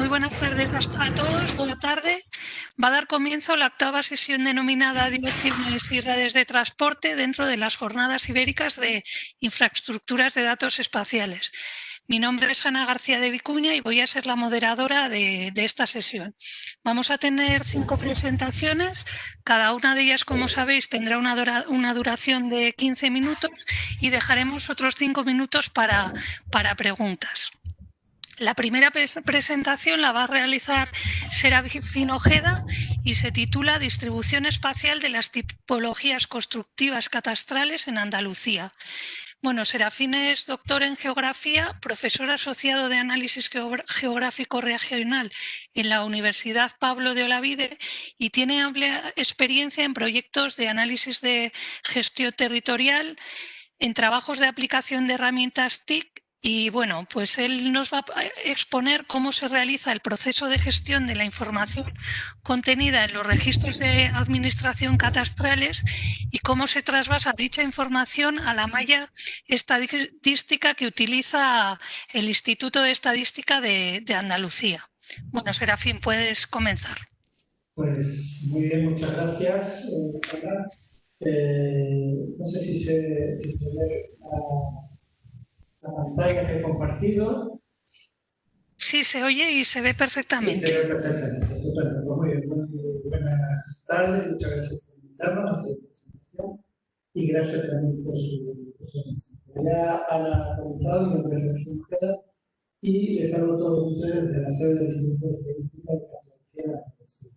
muy buenas tardes a todos. Buena tarde. Va a dar comienzo la octava sesión denominada Direcciones y redes de transporte dentro de las Jornadas Ibéricas de Infraestructuras de Datos Espaciales. Mi nombre es Ana García de Vicuña y voy a ser la moderadora de esta sesión. Vamos a tener 5 presentaciones. Cada una de ellas, como sabéis, tendrá una duración de 15 minutos y dejaremos otros 5 minutos para preguntas. La primera presentación la va a realizar Serafín Ojeda y se titula Distribución espacial de las tipologías constructivas catastrales en Andalucía. Bueno, Serafín es doctor en Geografía, profesor asociado de Análisis Geográfico Regional en la Universidad Pablo de Olavide y tiene amplia experiencia en proyectos de análisis de gestión territorial, en trabajos de aplicación de herramientas TIC. Y bueno, pues él nos va a exponer cómo se realiza el proceso de gestión de la información contenida en los registros de administración catastrales y cómo se trasvasa dicha información a la malla estadística que utiliza el Instituto de Estadística de Andalucía. Bueno, Serafín, puedes comenzar. Pues muy bien, muchas gracias, Ana. No sé si se ve la pantalla que he compartido. Sí, se oye y se ve perfectamente. Sí, se ve perfectamente, estupendo. Pues muy bien, buenas tardes, muchas gracias por invitarnos a hacer esta presentación y gracias también por su atención. Como ya Ana ha comentado, mi nombre es Serafín Ojeda y les hablo a todos ustedes desde la sede del Instituto de Estadística de Andalucía.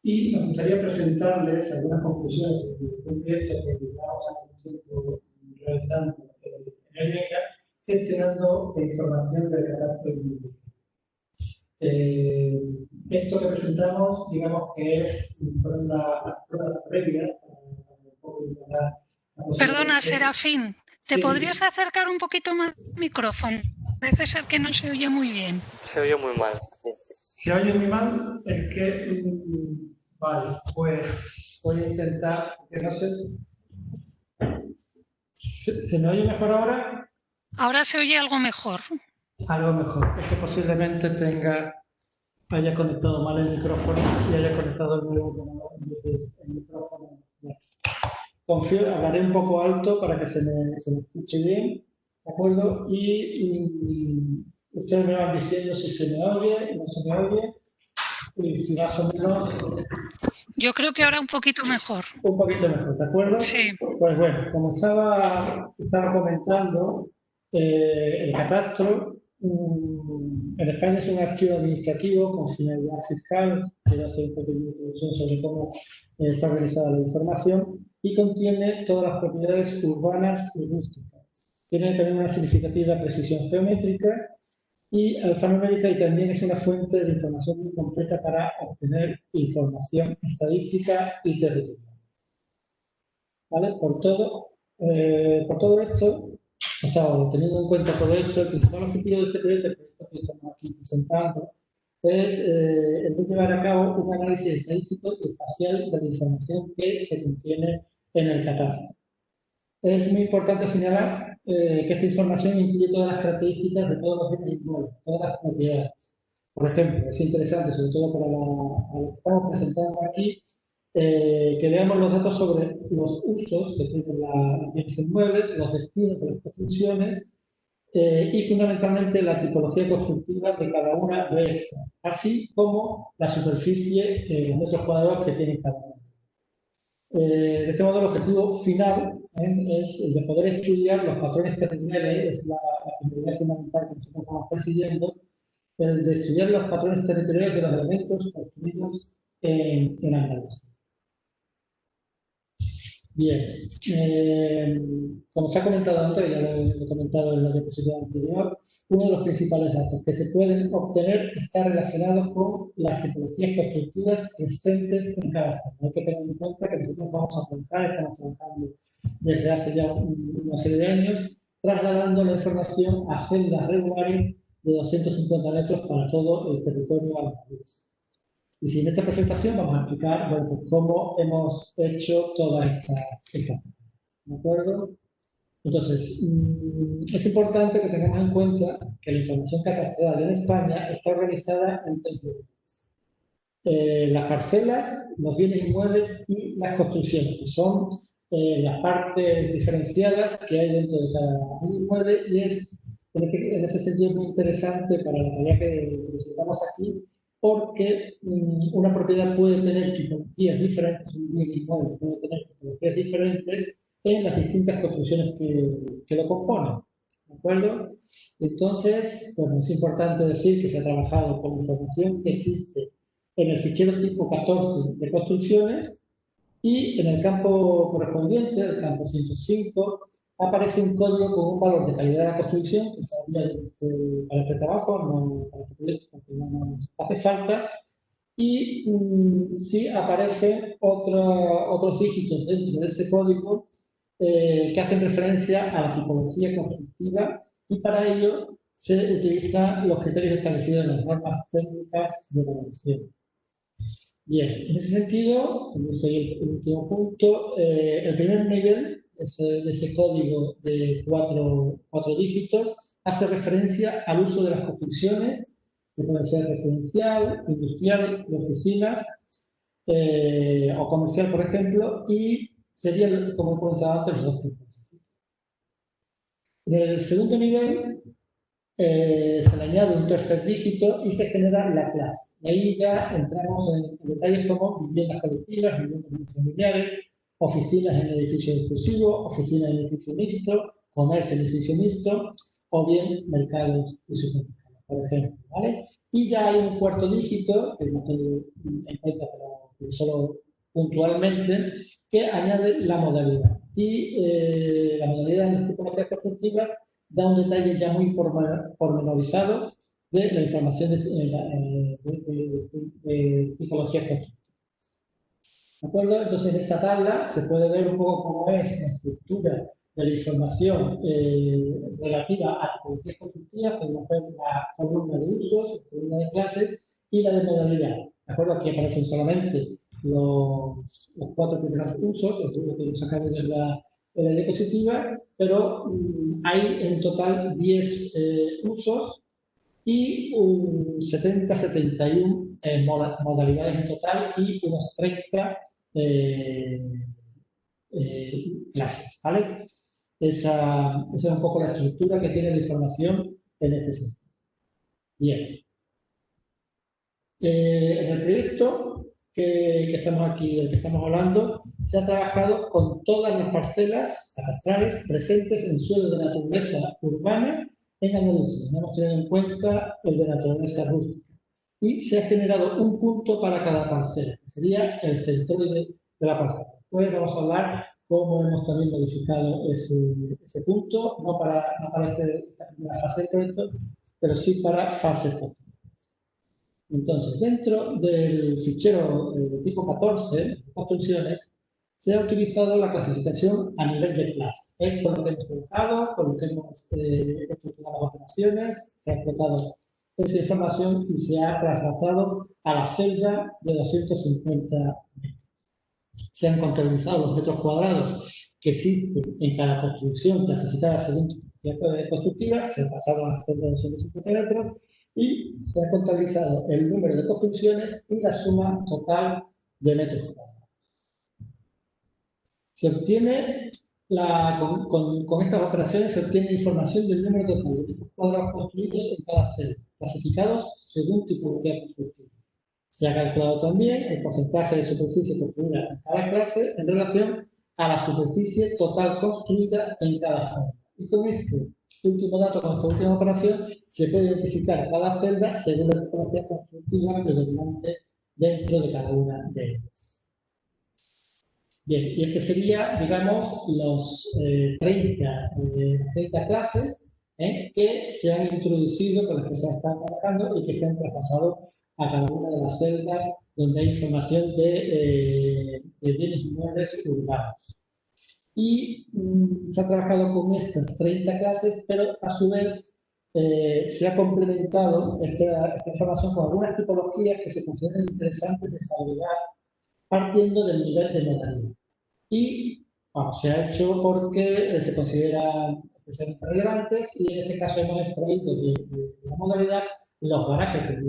Y me gustaría presentarles algunas conclusiones de un proyecto que llevamos a tiempo realizando en el IECA, gestionando la información del catastro inmobiliario. Esto que presentamos, digamos que fueron las pruebas previas para Perdona, Serafín, ¿te sí. podrías acercar un poquito más al micrófono? Parece ser que no se oye muy bien. Se oye muy mal. ¿Se oye muy mal? Es que... vale, pues voy a intentar... que no sé... ¿Se me oye mejor ahora? Ahora se oye algo mejor. Algo mejor. Es que posiblemente haya conectado mal el micrófono y haya conectado el nuevo el micrófono. Confío, hablaré un poco alto para que se me escuche bien, ¿de acuerdo? Y ustedes me van diciendo si se me oye, no se me oye, y si más o menos... Yo creo que ahora un poquito mejor. Un poquito mejor, ¿de acuerdo? Sí. Pues bueno, como estaba comentando, el catastro en España es un archivo administrativo con finalidad fiscal. Quiero hacer un pequeño introducción sobre cómo está organizada la información y contiene todas las propiedades urbanas y rústicas. Tiene también una significativa precisión geométrica y alfanumérica y también es una fuente de información muy completa para obtener información estadística y territorial. ¿Vale? Por todo esto, o sea, teniendo en cuenta todo esto, el principal objetivo de este proyecto que estamos aquí presentando es el de llevar a cabo un análisis estadístico y espacial de la información que se contiene en el catastro. Es muy importante señalar que esta información incluye todas las características de todos los bienes inmuebles, todas las propiedades. Por ejemplo, es interesante, sobre todo para lo que estamos presentando aquí, que veamos los datos sobre los usos que tienen los bienes inmuebles, los destinos de las construcciones y fundamentalmente la tipología constructiva de cada una de estas, así como la superficie, los metros cuadrados que tiene cada una. De este modo, el objetivo final es el de poder estudiar los patrones territoriales, es la finalidad fundamental que nosotros estamos persiguiendo, el de estudiar los patrones territoriales de los elementos construidos en Andalucía. Bien, como se ha comentado antes, ya lo he comentado en la diapositiva anterior, uno de los principales datos que se pueden obtener está relacionado con las tipologías constructivas existentes en cada zona. Hay que tener en cuenta que nosotros vamos a trabajar, estamos trabajando desde hace ya una serie de años, trasladando la información a celdas regulares de 250 metros para todo el territorio andaluz. Y si en esta presentación vamos a explicar cómo hemos hecho todas estas cosas. ¿De acuerdo? Entonces, es importante que tengamos en cuenta que la información catastral en España está organizada en tres bloques. Las parcelas, los bienes inmuebles y las construcciones, que son las partes diferenciadas que hay dentro de cada bien inmueble, y es en ese sentido muy interesante para la tarea que presentamos aquí, porque una propiedad puede tener tipologías diferentes, un bien inmueble puede tener tipologías diferentes en las distintas construcciones que lo componen. ¿De acuerdo? Entonces, bueno, es importante decir que se ha trabajado con información que existe en el fichero tipo 14 de construcciones, y en el campo correspondiente, el campo 105, aparece un código con un valor de calidad de la construcción que se había para este trabajo, no para este proyecto, porque no nos hace falta, y sí aparecen otros dígitos dentro de ese código que hacen referencia a la tipología constructiva, y para ello se utilizan los criterios establecidos en las normas técnicas de la evaluación. Bien, en ese sentido, como dice el último punto, el primer nivel de ese código de cuatro dígitos hace referencia al uso de las construcciones, que pueden ser residencial, industrial, de oficinas o comercial, por ejemplo, y serían, como he comentado antes, los dos tipos. En el segundo nivel se le añade un tercer dígito y se genera la clase. Y ahí ya entramos en detalles como viviendas colectivas, viviendas familiares, oficinas en edificio exclusivo, oficinas en edificio mixto, comercio en edificio mixto, o bien mercados y supermercados, por ejemplo, ¿vale? Y ya hay un cuarto dígito, que no tengo en cuenta, pero solo puntualmente, que añade la modalidad. Y la modalidad en las tipologías constructivas da un detalle ya muy pormenorizado de la información de tipologías constructivas. ¿De acuerdo? Entonces, en esta tabla se puede ver un poco cómo es la estructura de la información relativa a tipologías constructivas. Podemos ver la columna de usos, la columna de clases y la de modalidad. ¿De acuerdo? Aquí aparecen solamente los cuatro primeros usos, lo que hemos sacado de la diapositiva, pero hay en total 10 usos y 71 modalidades en total, y unos 30 clases, ¿vale? Esa es un poco la estructura que tiene la información en este sentido. Bien. En el proyecto que estamos aquí, del que estamos hablando, se ha trabajado con todas las parcelas catastrales presentes en suelo de naturaleza urbana en Andalucía. No hemos tenido en cuenta el de naturaleza rústica. Y se ha generado un punto para cada parcela, que sería el centroide de la parcela. Después vamos a hablar cómo hemos también modificado ese punto, no para la fase de proyecto, pero sí para fases posteriores. Entonces, dentro del fichero de tipo 14, de construcciones, se ha utilizado la clasificación a nivel de clase. Es con lo que hemos trabajado, con lo que hemos estructurado las operaciones, se ha explotado esa información y se ha traspasado a la celda de 250 metros. Se han contabilizado los metros cuadrados que existen en cada construcción clasificada según tipología constructiva, se ha pasado a la celda de 250 metros, y se ha contabilizado el número de construcciones y la suma total de metros cuadrados. Se obtiene, con estas operaciones, se obtiene información del número de metros cuadrados construidos en cada celda, clasificados según tipología constructiva. Se ha calculado también el porcentaje de superficie construida en cada clase en relación a la superficie total construida en cada celda. Y con este último dato, con esta última operación, se puede identificar cada celda según la tipología constructiva predominante dentro de cada una de ellas. Bien, y este sería, digamos, los 30 clases que se han introducido, con las que se están trabajando y que se han traspasado a cada una de las celdas donde hay información de bienes inmuebles urbanos. Y se ha trabajado con estas 30 clases, pero a su vez se ha complementado esta información con algunas tipologías que se consideran interesantes desarrollar partiendo del nivel de modalidad. Y Vamos, se ha hecho porque se consideran especialmente relevantes y en este caso hemos extraído de la modalidad los garajes de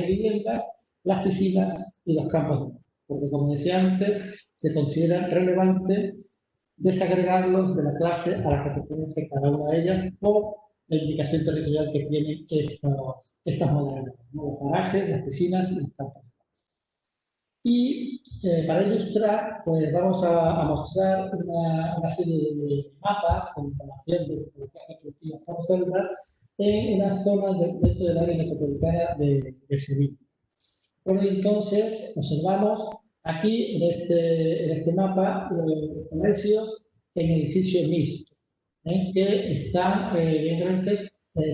viviendas, las piscinas y los campos de golf. Porque, como decía antes, se considera relevante desagregarlos de la clase a la que pertenece cada una de ellas por la indicación territorial que tienen estas modalidades, ¿no? Los garajes, las piscinas y los campos. Y para ilustrar, pues vamos a mostrar una serie de mapas con información de tipologías constructivas por celdas en una zona dentro del área metropolitana de Sevilla. Bueno, entonces observamos aquí en este mapa los comercios en edificios mixtos, que están evidentemente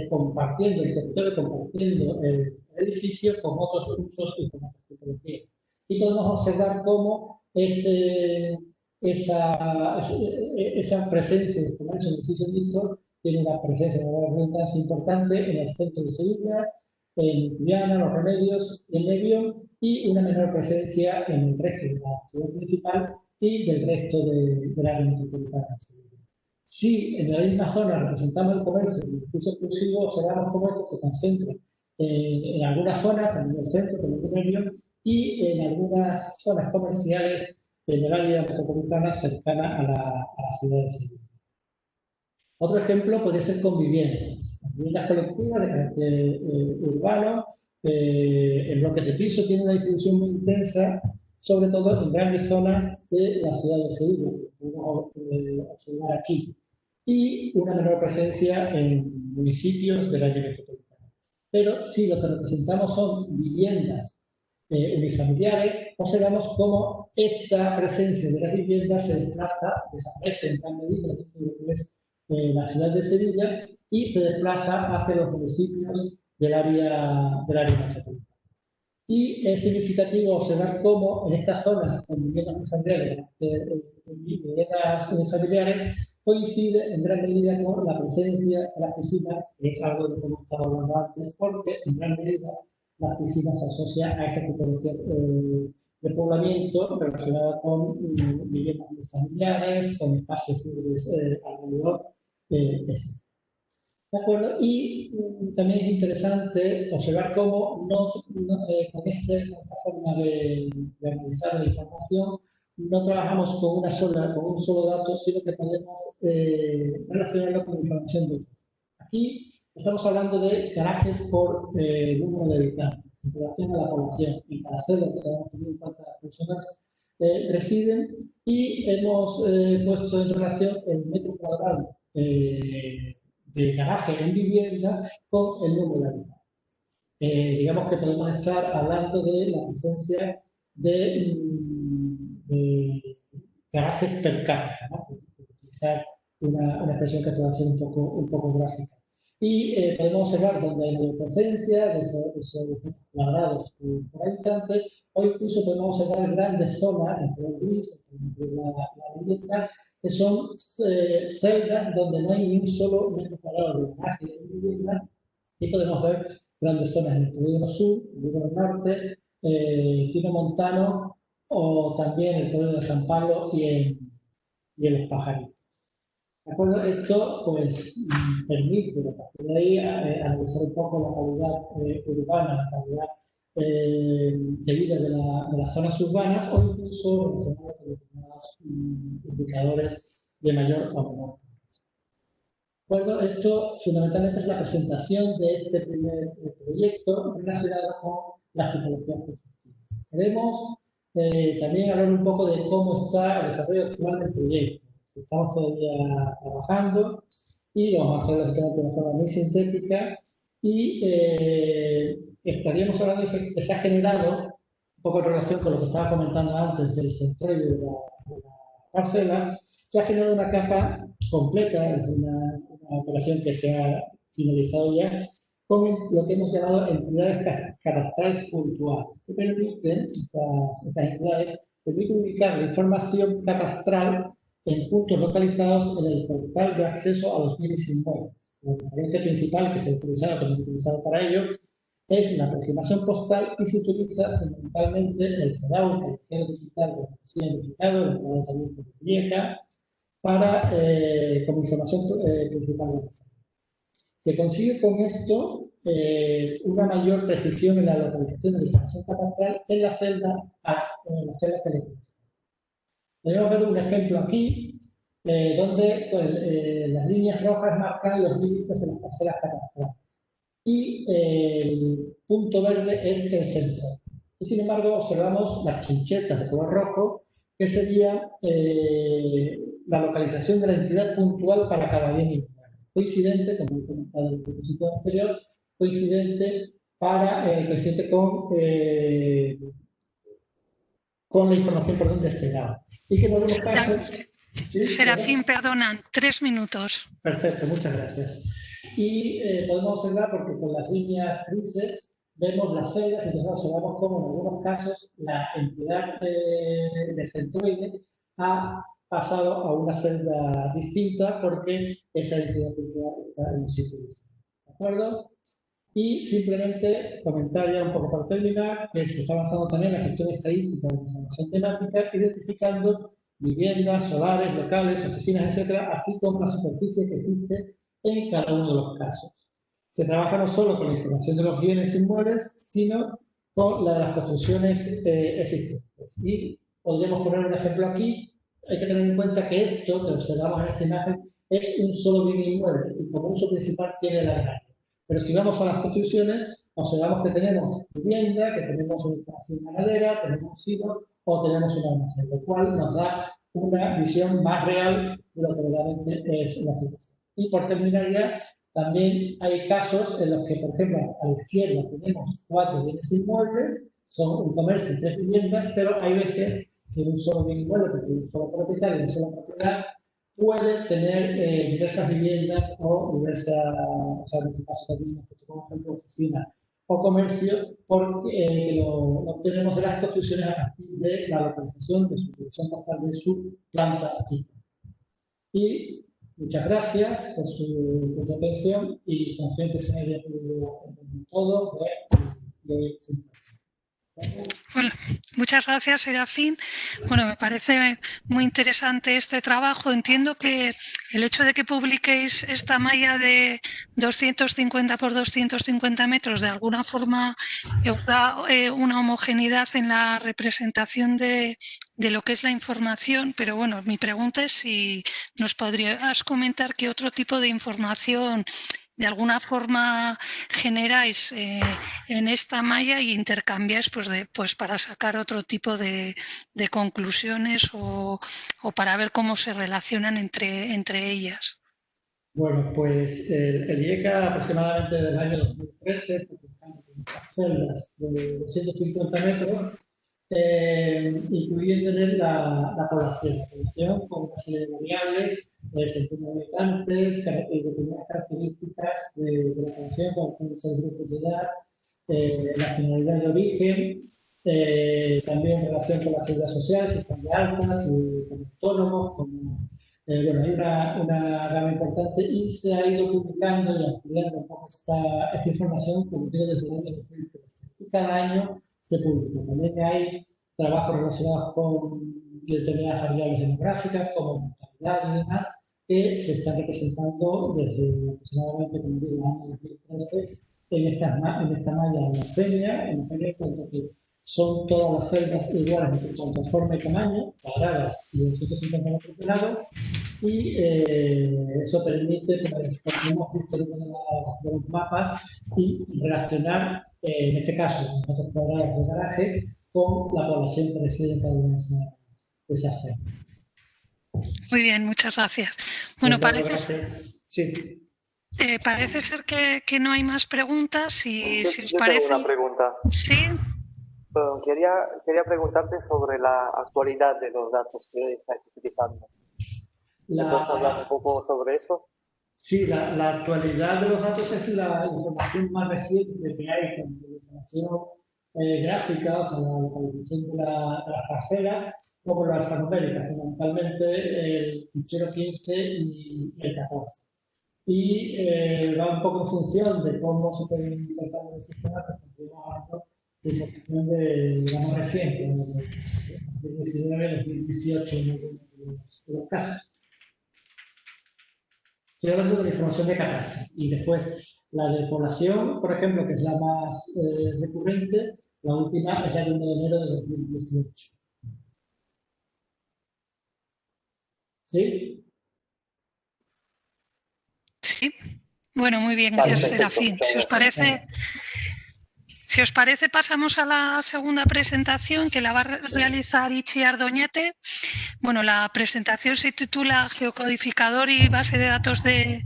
compartiendo el territorio, compartiendo el edificio con otros usos y con otras tipologías. Y podemos observar cómo esa presencia de comercio en edificios mixtos tiene una presencia de redundancia importante en el centro de Sevilla, en Triana, Los Remedios y en Nervión, y una menor presencia en el resto de la ciudad principal y del resto del área metropolitana de Sevilla. Si en la misma zona representamos el comercio en el edificio exclusivo, observamos cómo esto se concentra en algunas zonas, también en el centro, también en Nervión, y en algunas zonas comerciales en el área metropolitana cercana a la ciudad de Sevilla. Otro ejemplo podría ser con viviendas. Las viviendas colectivas de carácter urbano, en bloques de piso, tienen una distribución muy intensa, sobre todo en grandes zonas de la ciudad de Sevilla, que podemos observar aquí, y una menor presencia en municipios del área metropolitana. Pero si lo que representamos son viviendas unifamiliares, observamos cómo esta presencia de las viviendas se desplaza, desaparece en gran medida dentro de lo que es la ciudad de Sevilla y se desplaza hacia los municipios del área metropolitana. Y es significativo observar cómo en estas zonas con viviendas unifamiliares coincide en gran medida con la presencia de las piscinas, que es algo de lo que hemos estado hablando antes, porque en gran medida las piscinas se asocian a esta tipología de poblamiento relacionada con viviendas familiares, con espacios libres alrededor. ¿De acuerdo? Y también es interesante observar cómo con esta forma de analizar la información no trabajamos con un solo dato, sino que podemos relacionarlo con información de otro. Aquí estamos hablando de garajes por número de habitantes en relación a la población. En cada celda sabemos también cuántas personas residen y hemos puesto en relación el metro cuadrado de garaje en vivienda con el número de habitantes. Digamos que podemos estar hablando de la presencia de garajes per cápita, ¿no? Por utilizar una expresión que pueda ser un poco gráfica. Y podemos observar donde hay mayor presencia de esos cuadrados por habitante, o incluso podemos observar grandes zonas, entre el gris, entre la vivienda, que son celdas donde no hay ni un solo metro cuadrado de garaje de vivienda, y podemos ver grandes zonas en el polígono sur, el polígono norte, Pino Montano, o también el polígono de San Pablo y en Los Pajaritos. ¿De acuerdo? Esto pues permite, a partir de ahí, analizar un poco la calidad urbana, la calidad de vida de las zonas urbanas, o incluso relacionado con determinados indicadores de mayor o menor. De acuerdo, esto fundamentalmente es la presentación de este primer proyecto relacionado con las tipologías constructivas. Queremos también hablar un poco de cómo está el desarrollo actual del proyecto. Estamos todavía trabajando y vamos a hacerlo de una forma muy sintética y estaríamos hablando de que se ha generado, un poco en relación con lo que estaba comentando antes del centroide de las parcelas, se ha generado una capa completa, es una operación que se ha finalizado ya, con lo que hemos llamado entidades cadastrales puntuales, que permiten, estas entidades, permiten ubicar la información catastral en puntos localizados en el portal de acceso a los bienes inmuebles. La referencia principal que se ha utilizado para ello es la aproximación postal y se utiliza fundamentalmente el CEDAW, que es el digital de la identificado, el tratamiento de Lieca, para, como información principal de la zona. Se consigue con esto una mayor precisión en la localización de la información catastral en la celda telefónica. Podemos ver un ejemplo aquí, donde pues, las líneas rojas marcan los límites de las parcelas catastrales y el punto verde es el centro. Y sin embargo, observamos las chinchetas de color rojo, que sería la localización de la entidad puntual para cada bien inmueble. Coincidente, como he comentado en el diapositiva anterior, coincidente con la información por donde esté dado. Y que en algunos casos... ¿Sí? Serafín, perdonan, 3 minutos. Perfecto, muchas gracias. Y podemos observar, porque con las líneas grises vemos las celdas y entonces observamos cómo en algunos casos la entidad del centroide ha pasado a una celda distinta porque esa entidad está en un sitio distinto. ¿De acuerdo? Y simplemente comentar ya un poco para terminar que se está avanzando también en la gestión estadística de la información temática, identificando viviendas, solares, locales, oficinas, etcétera, así como la superficie que existe en cada uno de los casos. Se trabaja no solo con la información de los bienes inmuebles, sino con la de las construcciones existentes. Y podríamos poner un ejemplo aquí. Hay que tener en cuenta que esto que observamos en esta imagen es un solo bien inmueble y como uso principal tiene la granja. Pero si vamos a las construcciones, observamos que tenemos vivienda, que tenemos una instalación ganadera, tenemos silos o tenemos un almacén, lo cual nos da una visión más real de lo que realmente es la situación. Y por terminar ya, también hay casos en los que, por ejemplo, a la izquierda tenemos 4 bienes inmuebles, son un comercio y 3 viviendas, pero hay veces que un solo bien inmueble, porque un solo propietario y una sola propiedad, puede tener diversas viviendas o diversas, o sea, en este caso también, como ejemplo, oficina o comercio, porque lo obtenemos de las construcciones a partir de la localización de su dirección postal de su planta activa. Y muchas gracias por su atención y confío en que se haya podido entender todo, ver y Bueno, muchas gracias, Serafín. Bueno, me parece muy interesante este trabajo. Entiendo que el hecho de que publiquéis esta malla de 250 por 250 metros de alguna forma os da una homogeneidad en la representación de lo que es la información, pero bueno, mi pregunta es si nos podrías comentar qué otro tipo de información de alguna forma generáis en esta malla e intercambiáis pues para sacar otro tipo de conclusiones o para ver cómo se relacionan entre ellas. Bueno, pues el IECA aproximadamente del año 2013, celdas de 250 metros, incluyendo la población con una serie de variables, centro de habitantes, determinadas características de la población, como puede ser el grupo de edad, la finalidad de origen, también en relación con la seguridad social, si están de altas, como autónomos, como... bueno, hay una gama importante y se ha ido publicando y ampliando un poco esta información, como digo, desde el año 2013. Y cada año se publica. También hay trabajos relacionados con determinadas variables demográficas, como mortalidad y demás, que se están representando desde aproximadamente, como digo, el año 2013 en esta malla homogénea, en cuanto que son todas las celdas iguales en cuanto a forma y tamaño, cuadradas y de 250 metros de lado, y eso permite, como hemos visto en uno de los mapas, y relacionar, en este caso, los metros cuadrados de garaje con la población residente de esa zona. Muy bien, muchas gracias. Bueno, parece ser que no hay más preguntas. Si os parece... Tengo una pregunta. Sí. Quería preguntarte sobre la actualidad de los datos que estáis utilizando. ¿Puedes hablar un poco sobre eso? Sí, la actualidad de los datos es la información más reciente que hay con la información gráfica, o sea, la localización de las parcelas, como la alfanumérica, fundamentalmente el fichero 15 y el 14. y va un poco en función de cómo se pueden insertar en el sistema, que estamos hablando de información de la más reciente, de 2019, 2018, en los casos. Estoy hablando de la información de catástrofe. Y después la de población, por ejemplo, que es la más recurrente, la última es la de 1 de enero de 2018. ¿Sí? Sí. Bueno, muy bien, Vale, gracias, perfecto, Serafín. muchas gracias. Si os parece, pasamos a la segunda presentación que la va a realizar Itziar Doñete. Bueno, la presentación se titula Geocodificador y base de datos de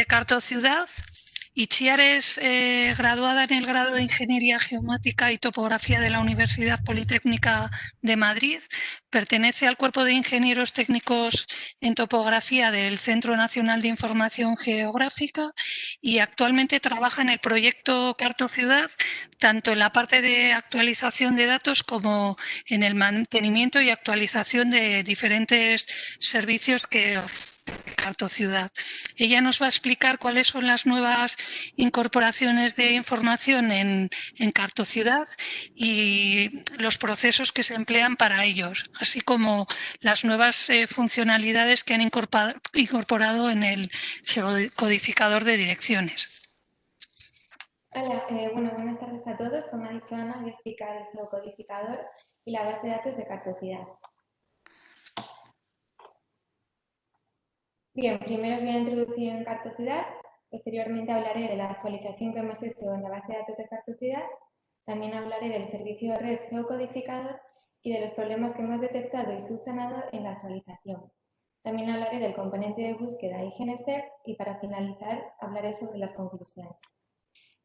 Cartociudad. Itziar es graduada en el grado de Ingeniería Geomática y Topografía de la Universidad Politécnica de Madrid. Pertenece al Cuerpo de Ingenieros Técnicos en Topografía del Centro Nacional de Información Geográfica y actualmente trabaja en el proyecto Cartociudad, tanto en la parte de actualización de datos como en el mantenimiento y actualización de diferentes servicios que ofrece Cartociudad. Ella nos va a explicar cuáles son las nuevas incorporaciones de información en Cartociudad y los procesos que se emplean para ellos, así como las nuevas funcionalidades que han incorporado en el geocodificador de direcciones. Hola, buenas tardes a todos. Como ha dicho Ana, voy a explicar el geocodificador y la base de datos de Cartociudad. Bien, primero os voy a introducir en Cartociudad, posteriormente hablaré de la actualización que hemos hecho en la base de datos de Cartociudad, también hablaré del servicio RES geocodificador y de los problemas que hemos detectado y subsanado en la actualización. También hablaré del componente de búsqueda y GNSEC y para finalizar hablaré sobre las conclusiones.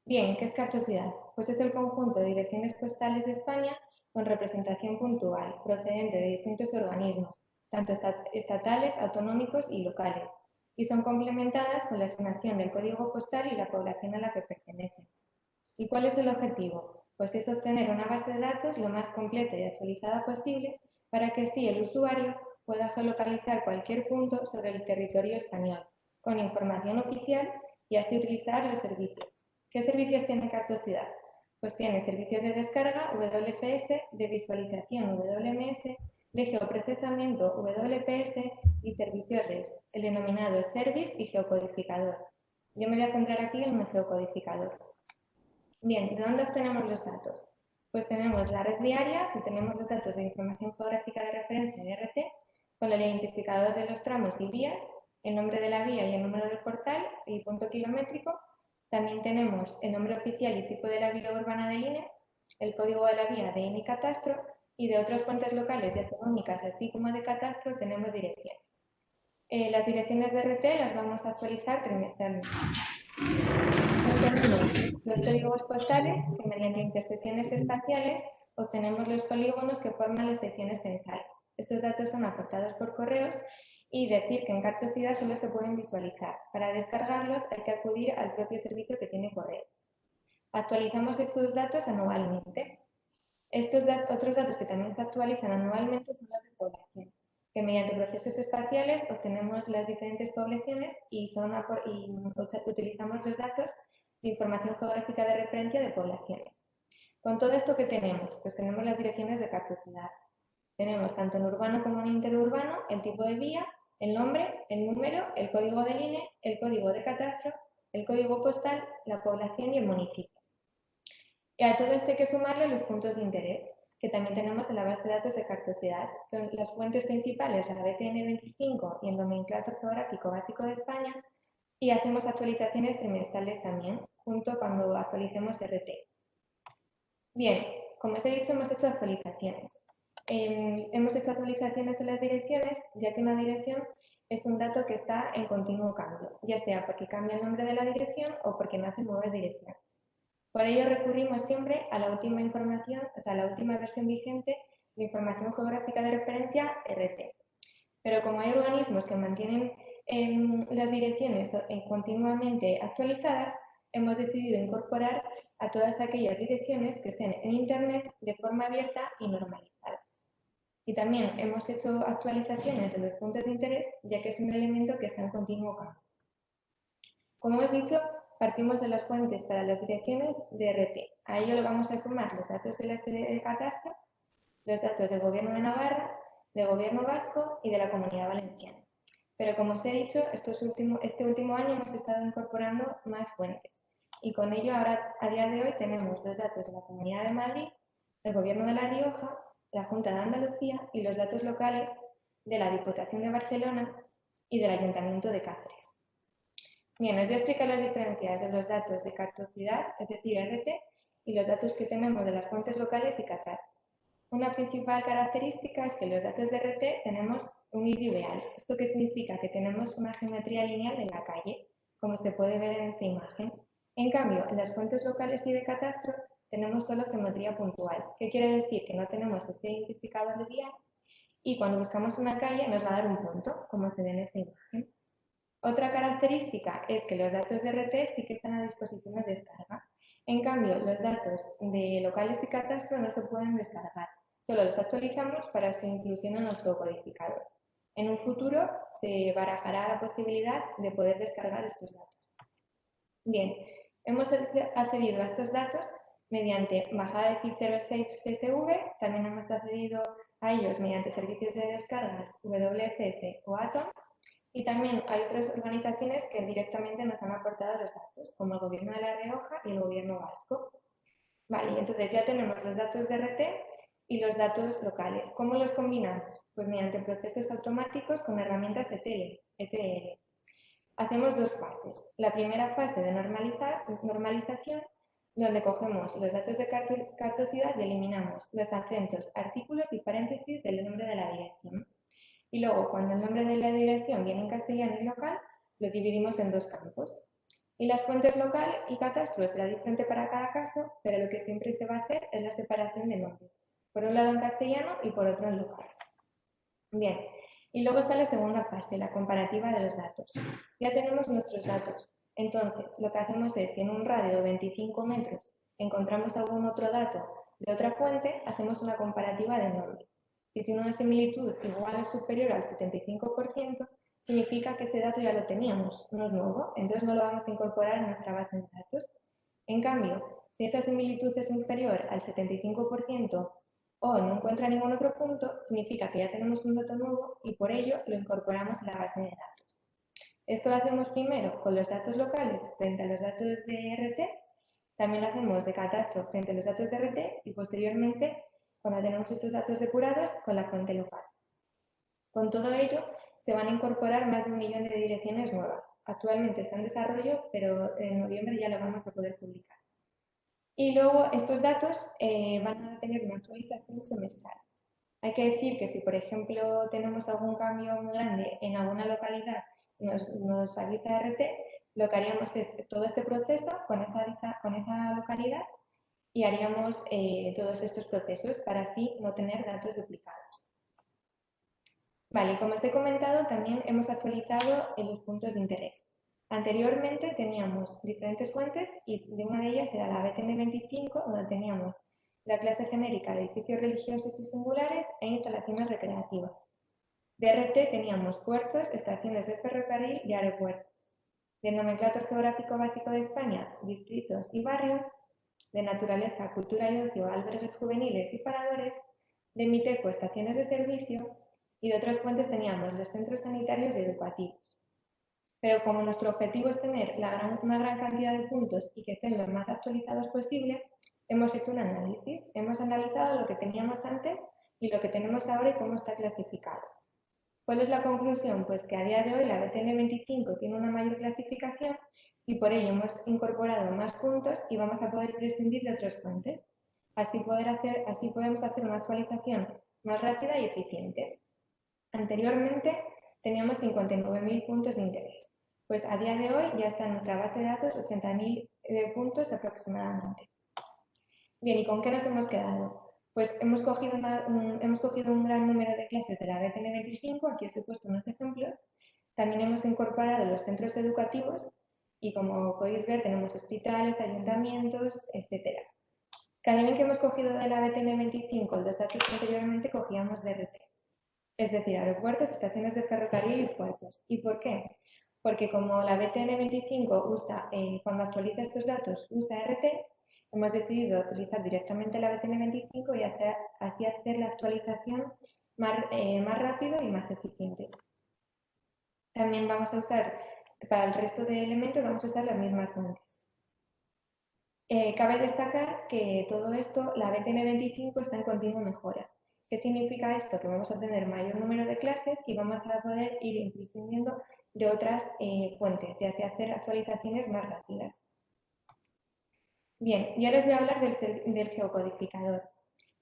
Bien, ¿qué es Cartociudad? Pues es el conjunto de direcciones postales de España con representación puntual, procedente de distintos organismos, tanto estatales, autonómicos y locales, y son complementadas con la asignación del código postal y la población a la que pertenecen. ¿Y cuál es el objetivo? Pues es obtener una base de datos lo más completa y actualizada posible para que así el usuario pueda geolocalizar cualquier punto sobre el territorio español, con información oficial y así utilizar los servicios. ¿Qué servicios tiene Cartociudad? Pues tiene servicios de descarga, WPS, de visualización, WMS, de geoprocesamiento, WPS y servicios RES, el denominado Service y Geocodificador. Yo me voy a centrar aquí en el geocodificador. Bien, ¿de dónde obtenemos los datos? Pues tenemos la red diaria, que tenemos los datos de información geográfica de referencia de RT, con el identificador de los tramos y vías, el nombre de la vía y el número del portal, y punto kilométrico. También tenemos el nombre oficial y tipo de la vía urbana del INE, el código de la vía de INE y catastro, y de otras fuentes locales y autonómicas, así como de catastro, tenemos direcciones. Las direcciones de RT las vamos a actualizar trimestralmente. Tenemos los códigos postales, que mediante intersecciones espaciales obtenemos los polígonos que forman las secciones censales. Estos datos son aportados por correos y decir que en Cartociudad solo se pueden visualizar. Para descargarlos hay que acudir al propio servicio que tiene correos. Actualizamos estos datos anualmente. Otros datos que también se actualizan anualmente son los de población, que mediante procesos espaciales obtenemos las diferentes poblaciones y utilizamos los datos de información geográfica de referencia de poblaciones. Con todo esto, ¿qué tenemos? Pues tenemos las direcciones de Cartociudad. Tenemos tanto en urbano como en interurbano el tipo de vía, el nombre, el número, el código del INE, el código de catastro, el código postal, la población y el municipio. Y a todo esto hay que sumarle los puntos de interés, que también tenemos en la base de datos de Cartociudad, con las fuentes principales, la BCN 25 y el nomenclátor geográfico básico de España, y hacemos actualizaciones trimestrales también, junto cuando actualicemos RT. Bien, como os he dicho, hemos hecho actualizaciones. Hemos hecho actualizaciones de las direcciones, ya que una dirección es un dato que está en continuo cambio, ya sea porque cambia el nombre de la dirección o porque nacen nuevas direcciones. Por ello recurrimos siempre a la última información, o sea, a la última versión vigente de información geográfica de referencia, RT. Pero como hay organismos que mantienen las direcciones continuamente actualizadas, hemos decidido incorporar a todas aquellas direcciones que estén en Internet de forma abierta y normalizadas. Y también hemos hecho actualizaciones de los puntos de interés, ya que es un elemento que está en continuo cambio. Como hemos dicho, partimos de las fuentes para las direcciones de RT. A ello le vamos a sumar los datos de la sede de catastro, los datos del Gobierno de Navarra, del Gobierno vasco y de la Comunidad Valenciana. Pero como os he dicho, este último año hemos estado incorporando más fuentes. Y con ello, ahora, a día de hoy, tenemos los datos de la Comunidad de Madrid, el Gobierno de La Rioja, la Junta de Andalucía y los datos locales de la Diputación de Barcelona y del Ayuntamiento de Cáceres. Bien, os voy a explicar las diferencias de los datos de cartocidad, es decir, RT, y los datos que tenemos de las fuentes locales y catastros. Una principal característica es que en los datos de RT tenemos un ideal. ¿Esto qué significa? Que tenemos una geometría lineal en la calle, como se puede ver en esta imagen. En cambio, en las fuentes locales y de catastro tenemos solo geometría puntual. ¿Qué quiere decir? Que no tenemos este identificador de vial y cuando buscamos una calle nos va a dar un punto, como se ve en esta imagen. Otra característica es que los datos de RT sí que están a disposición de descarga. En cambio, los datos de locales y catastro no se pueden descargar. Solo los actualizamos para su inclusión en nuestro codificador. En un futuro se barajará la posibilidad de poder descargar estos datos. Bien, hemos accedido a estos datos mediante bajada de ficheros CSV, también hemos accedido a ellos mediante servicios de descargas WFS o Atom, y también hay otras organizaciones que directamente nos han aportado los datos, como el Gobierno de La Rioja y el Gobierno vasco. Vale, entonces ya tenemos los datos de RT y los datos locales. ¿Cómo los combinamos? Pues mediante procesos automáticos con herramientas de ETL. Hacemos dos fases. La primera fase de normalización, donde cogemos los datos de cartocidad y eliminamos los acentos, artículos y paréntesis del nombre de la dirección. Y luego, cuando el nombre de la dirección viene en castellano y local, lo dividimos en dos campos. Y las fuentes local y catastro será diferente para cada caso, pero lo que siempre se va a hacer es la separación de nombres. Por un lado en castellano y por otro en local. Bien, y luego está la segunda fase, la comparativa de los datos. Ya tenemos nuestros datos. Entonces, lo que hacemos es, si en un radio de 25 metros encontramos algún otro dato de otra fuente, hacemos una comparativa de nombre. Si tiene una similitud igual o superior al 75%, significa que ese dato ya lo teníamos, no es nuevo, entonces no lo vamos a incorporar en nuestra base de datos. En cambio, si esa similitud es inferior al 75% o no encuentra ningún otro punto, significa que ya tenemos un dato nuevo y por ello lo incorporamos a la base de datos. Esto lo hacemos primero con los datos locales frente a los datos de RT, también lo hacemos de catastro frente a los datos de RT y posteriormente, cuando tenemos estos datos depurados, con la fuente local. Con todo ello, se van a incorporar más de 1 millón de direcciones nuevas. Actualmente está en desarrollo, pero en noviembre ya lo vamos a poder publicar. Y luego estos datos van a tener una actualización semestral. Hay que decir que si, por ejemplo, tenemos algún cambio muy grande en alguna localidad y nos avisa RT, lo que haríamos es todo este proceso con esa localidad y haríamos todos estos procesos para así no tener datos duplicados. Vale, como os he comentado, también hemos actualizado los puntos de interés. Anteriormente teníamos diferentes fuentes y de una de ellas era la BTN25, donde teníamos la clase genérica de edificios religiosos y singulares e instalaciones recreativas. De RT teníamos puertos, estaciones de ferrocarril y aeropuertos. De nomenclátor geográfico básico de España, distritos y barrios. De naturaleza, cultura y ocio, albergues juveniles y paradores. De MITECO, estaciones de servicio. Y de otras fuentes teníamos los centros sanitarios y educativos. Pero como nuestro objetivo es tener una gran cantidad de puntos y que estén lo más actualizados posible, hemos hecho un análisis. Hemos analizado lo que teníamos antes y lo que tenemos ahora y cómo está clasificado. ¿Cuál es la conclusión? Pues que a día de hoy la BTN25 tiene una mayor clasificación y por ello hemos incorporado más puntos y vamos a poder prescindir de otras fuentes. Así podemos hacer una actualización más rápida y eficiente. Anteriormente teníamos 59.000 puntos de interés. Pues a día de hoy ya está en nuestra base de datos 80.000 puntos aproximadamente. Bien, ¿y con qué nos hemos quedado? Pues hemos cogido un gran número de clases de la BTN25, aquí os he puesto unos ejemplos. También hemos incorporado los centros educativos y como podéis ver tenemos hospitales, ayuntamientos, etc. También que hemos cogido de la BTN25 los datos que anteriormente cogíamos de RT. Es decir, aeropuertos, estaciones de ferrocarril y puertos. ¿Y por qué? porque como la BTN25 usa, cuando actualiza estos datos, usa RT, hemos decidido utilizar directamente la BTN25 y así hacer la actualización más rápido y más eficiente. También vamos a usar, para el resto de elementos, vamos a usar las mismas fuentes. Cabe destacar que todo esto, la BTN25 está en continua mejora. ¿Qué significa esto? Que vamos a tener mayor número de clases y vamos a poder ir prescindiendo de otras fuentes y así hacer actualizaciones más rápidas. Bien, y ahora os voy a hablar del geocodificador.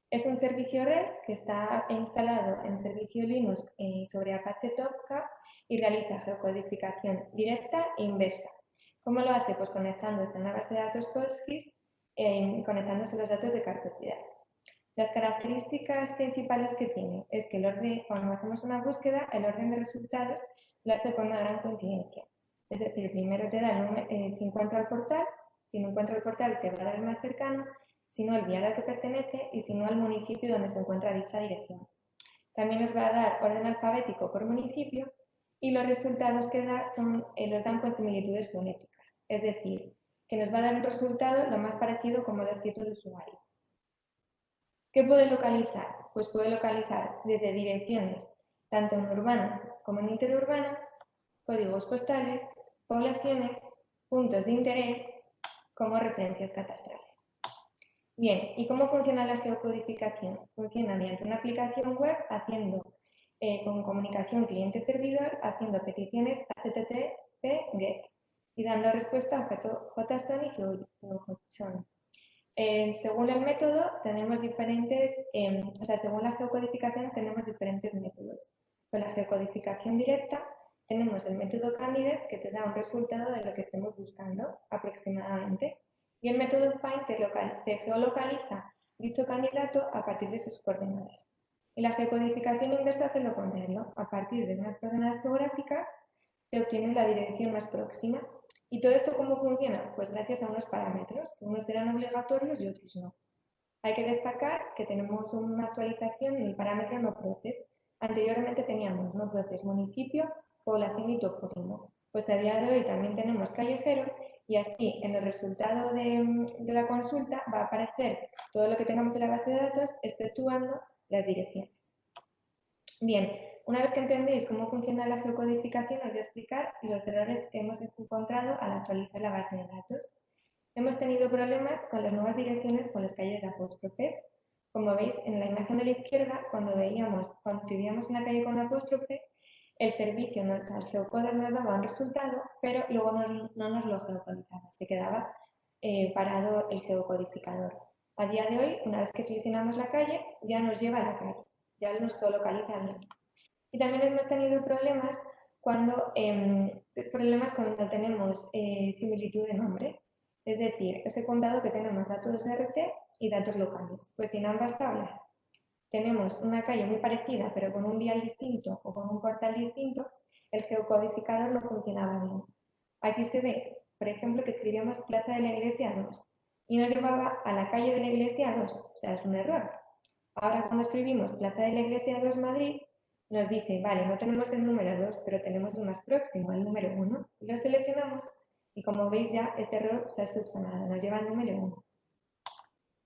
Es un servicio REST que está instalado en servicio Linux sobre Apache Tomcat y realiza geocodificación directa e inversa. ¿Cómo lo hace? Pues conectándose a una base de datos PostGIS y conectándose los datos de cartocidad. Las características principales que tiene es que cuando hacemos una búsqueda, el orden de resultados lo hace con una gran coincidencia. Es decir, primero te da si encuentra el portal, si no encuentra el portal te va a dar el más cercano, si no el vial al que pertenece y si no al municipio donde se encuentra dicha dirección. También nos va a dar orden alfabético por municipio y los resultados que da los dan con similitudes fonéticas. Es decir, que nos va a dar un resultado lo más parecido como lo ha escrito el usuario. ¿Qué puede localizar? Pues puede localizar desde direcciones, tanto en urbana como en interurbana, códigos postales, poblaciones, puntos de interés, como referencias catastrales. Bien, ¿y cómo funciona la geocodificación? Funciona mediante una aplicación web con comunicación cliente-servidor, haciendo peticiones HTTP-GET y dando respuesta a objeto JSON y GeoJSON. Según el método, tenemos según la geocodificación tenemos diferentes métodos. Con la geocodificación directa tenemos el método candidates que te da un resultado de lo que estemos buscando aproximadamente y el método find te geolocaliza dicho candidato a partir de sus coordenadas. Y la geocodificación inversa hace lo contrario. A partir de unas coordenadas geográficas te obtiene la dirección más próxima. ¿Y todo esto cómo funciona? Pues gracias a unos parámetros, que unos serán obligatorios y otros no. Hay que destacar que tenemos una actualización en el parámetro no proces. Anteriormente teníamos no proces municipio, población y topónimo. Pues a día de hoy también tenemos callejero y así en el resultado de la consulta va a aparecer todo lo que tengamos en la base de datos, exceptuando las direcciones. Bien, una vez que entendéis cómo funciona la geocodificación, os voy a explicar los errores que hemos encontrado al actualizar la base de datos. Hemos tenido problemas con las nuevas direcciones con las calles de apóstrofes. Como veis en la imagen de la izquierda, cuando escribíamos una calle con apóstrofe, el servicio, el geocoder nos daba un resultado, pero luego no nos lo geocodizaba, se quedaba parado el geocodificador. A día de hoy, una vez que seleccionamos la calle, ya nos lleva a la calle, ya nos geolocaliza bien. Y también hemos tenido problemas cuando tenemos similitud de nombres. Es decir, os he contado que tenemos datos de RT y datos locales. Pues si en ambas tablas tenemos una calle muy parecida, pero con un vial distinto o con un portal distinto, el geocodificador no funcionaba bien. Aquí se ve, por ejemplo, que escribíamos Plaza de la Iglesia 2 y nos llevaba a la calle de la Iglesia 2, o sea, es un error. Ahora cuando escribimos Plaza de la Iglesia 2 Madrid, nos dice, vale, no tenemos el número 2, pero tenemos el más próximo, el número 1. Lo seleccionamos y como veis ya ese error se ha subsanado, nos lleva al número 1.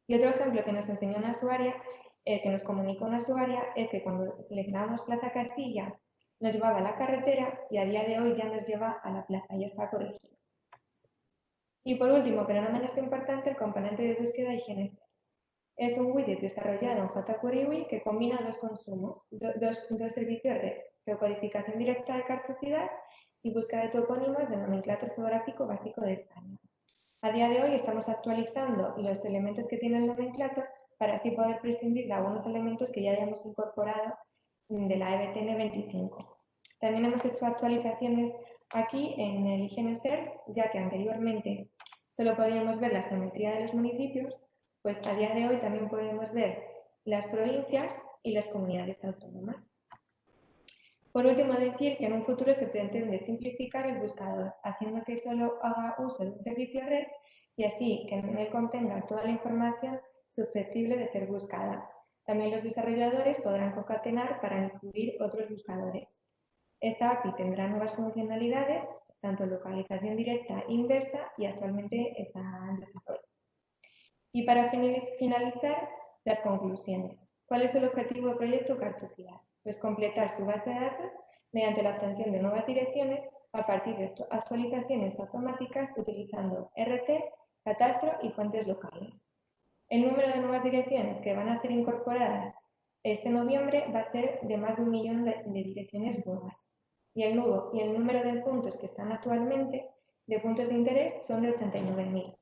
Y otro ejemplo que nos enseñó una usuaria, que nos comunicó una usuaria, es que cuando seleccionábamos Plaza Castilla, nos llevaba a la carretera y a día de hoy ya nos lleva a la plaza, ya está corregido. Y por último, pero no menos importante, el componente de búsqueda IGNSR. Es un widget desarrollado en jQuery que combina dos consumos, dos servicios REST, geocodificación directa de cartocidad y búsqueda de topónimos de nomenclátor geográfico básico de España. A día de hoy estamos actualizando los elementos que tiene el nomenclátor para así poder prescindir de algunos elementos que ya hayamos incorporado de la EBTN25. También hemos hecho actualizaciones aquí en el IGNSR, ya que anteriormente solo podíamos ver la geometría de los municipios, pues a día de hoy también podemos ver las provincias y las comunidades autónomas. Por último, decir que en un futuro se pretende simplificar el buscador, haciendo que solo haga uso de un servicio REST y así que en él contenga toda la información susceptible de ser buscada. También los desarrolladores podrán concatenar para incluir otros buscadores. Esta API tendrá nuevas funcionalidades tanto localización directa e inversa, y actualmente está en desarrollo. Y para finalizar, las conclusiones. ¿Cuál es el objetivo del proyecto Cartocidad? Pues completar su base de datos mediante la obtención de nuevas direcciones a partir de actualizaciones automáticas utilizando RT, catastro y fuentes locales. El número de nuevas direcciones que van a ser incorporadas este noviembre va a ser de más de 1 millón de direcciones nuevas. Y el número de puntos que están actualmente de puntos de interés son de 89.000.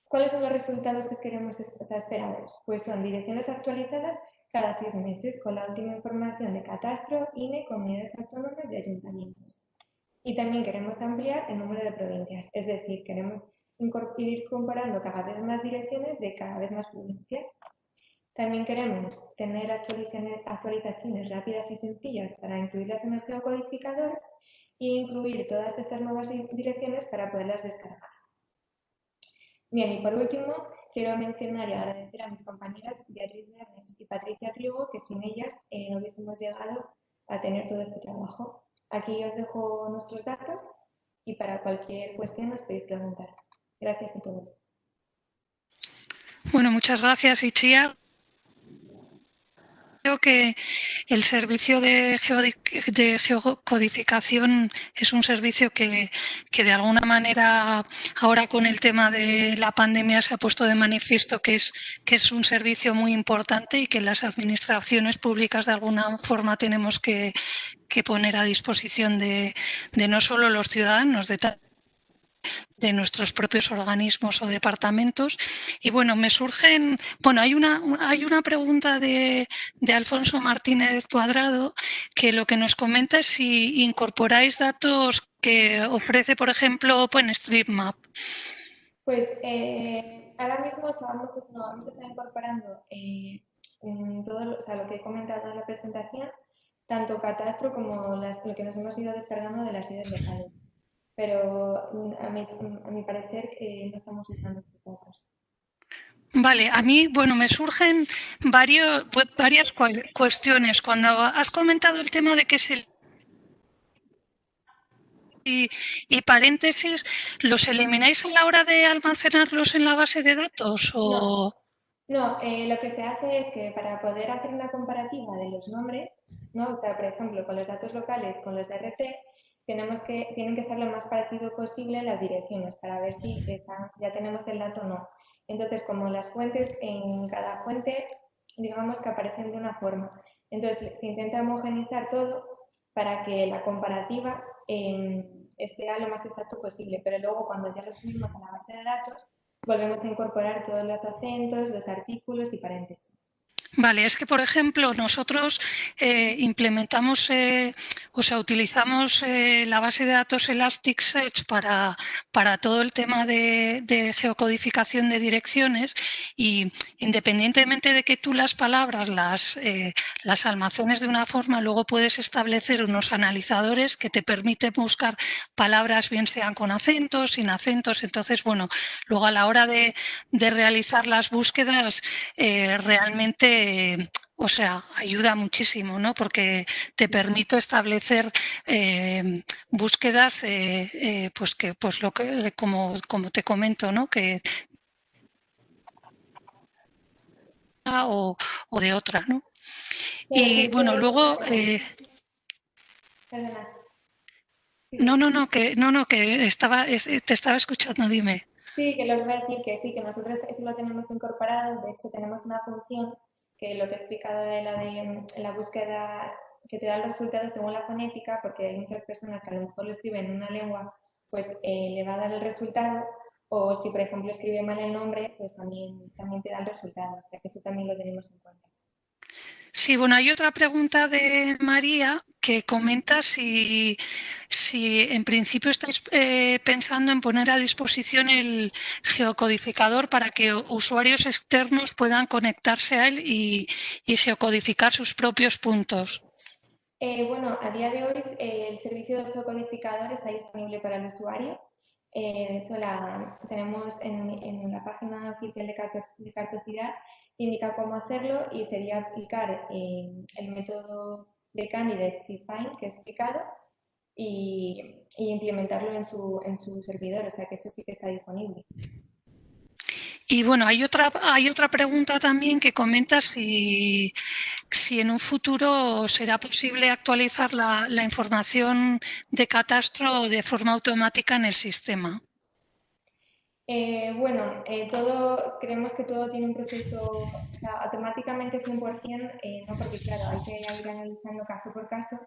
¿Cuáles son los resultados que queremos esperados? Pues son direcciones actualizadas cada 6 meses con la última información de catastro, INE, comunidades autónomas y ayuntamientos. Y también queremos ampliar el número de provincias, es decir, queremos ir comparando cada vez más direcciones de cada vez más provincias. También queremos tener actualizaciones rápidas y sencillas para incluirlas en el geocodificador e incluir todas estas nuevas direcciones para poderlas descargar. Bien, y por último, quiero mencionar y agradecer a mis compañeras Beatriz Bernes y Patricia Trigo, que sin ellas no hubiésemos llegado a tener todo este trabajo. Aquí os dejo nuestros datos y para cualquier cuestión nos podéis preguntar. Gracias a todos. Bueno, muchas gracias, Itziar. Creo que el servicio de geocodificación es un servicio que de alguna manera ahora con el tema de la pandemia se ha puesto de manifiesto que es un servicio muy importante y que las administraciones públicas de alguna forma tenemos que poner a disposición de no solo los ciudadanos, de nuestros propios organismos o departamentos. Y bueno, me surgen, bueno, hay una pregunta de Alfonso Martínez Cuadrado que lo que nos comenta es si incorporáis datos que ofrece, por ejemplo, OpenStreetMap. Pues ahora mismo vamos a estar incorporando todo lo que he comentado en la presentación, tanto catastro como lo que nos hemos ido descargando de las sedes de Cádiz. Pero a mi parecer no estamos usando estos datos. Vale, a mí, bueno, me surgen varias cuestiones. Cuando has comentado el tema de que es el y paréntesis, ¿los elimináis a la hora de almacenarlos en la base de datos? O... No, lo que se hace es que para poder hacer una comparativa de los nombres, ¿no? O sea, por ejemplo, con los datos locales, con los de RT, tienen que estar lo más parecido posible las direcciones para ver si ya tenemos el dato o no. Entonces, como las fuentes, en cada fuente, digamos que aparecen de una forma. Entonces, se intenta homogeneizar todo para que la comparativa esté lo más exacto posible, pero luego cuando ya lo subimos a la base de datos, volvemos a incorporar todos los acentos, los artículos y paréntesis. Vale, es que, por ejemplo, nosotros implementamos, utilizamos la base de datos Elasticsearch para todo el tema de geocodificación de direcciones y independientemente de que tú las palabras las almacenes de una forma, luego puedes establecer unos analizadores que te permiten buscar palabras bien sean con acentos, sin acentos. Entonces, bueno, luego a la hora de realizar las búsquedas realmente ayuda muchísimo, ¿no? Porque te permite establecer búsquedas, como te comento, ¿no? Que o de otra, ¿no? Y bueno, luego. Perdona. Que te estaba escuchando, dime. Sí, que les voy a decir que sí, que nosotros eso lo tenemos incorporado. De hecho, tenemos una función que lo que he explicado de la búsqueda que te da el resultado según la fonética, porque hay muchas personas que a lo mejor lo escriben en una lengua, pues le va a dar el resultado, o si por ejemplo escribe mal el nombre, pues también te da el resultado, o sea que eso también lo tenemos en cuenta. Sí, bueno, hay otra pregunta de María que comenta si en principio estáis pensando en poner a disposición el geocodificador para que usuarios externos puedan conectarse a él y geocodificar sus propios puntos. Bueno, a día de hoy el servicio del geocodificador está disponible para el usuario. De hecho, tenemos en la página oficial de Cartocidad, indica cómo hacerlo y sería aplicar el método de Candidate CFind que he explicado y implementarlo en su servidor, o sea que eso sí que está disponible. Y bueno, hay otra pregunta también que comenta si en un futuro será posible actualizar la información de catastro de forma automática en el sistema. Bueno, creemos que todo tiene un proceso, o sea, automáticamente 100%, no, porque claro, hay que ir analizando caso por caso,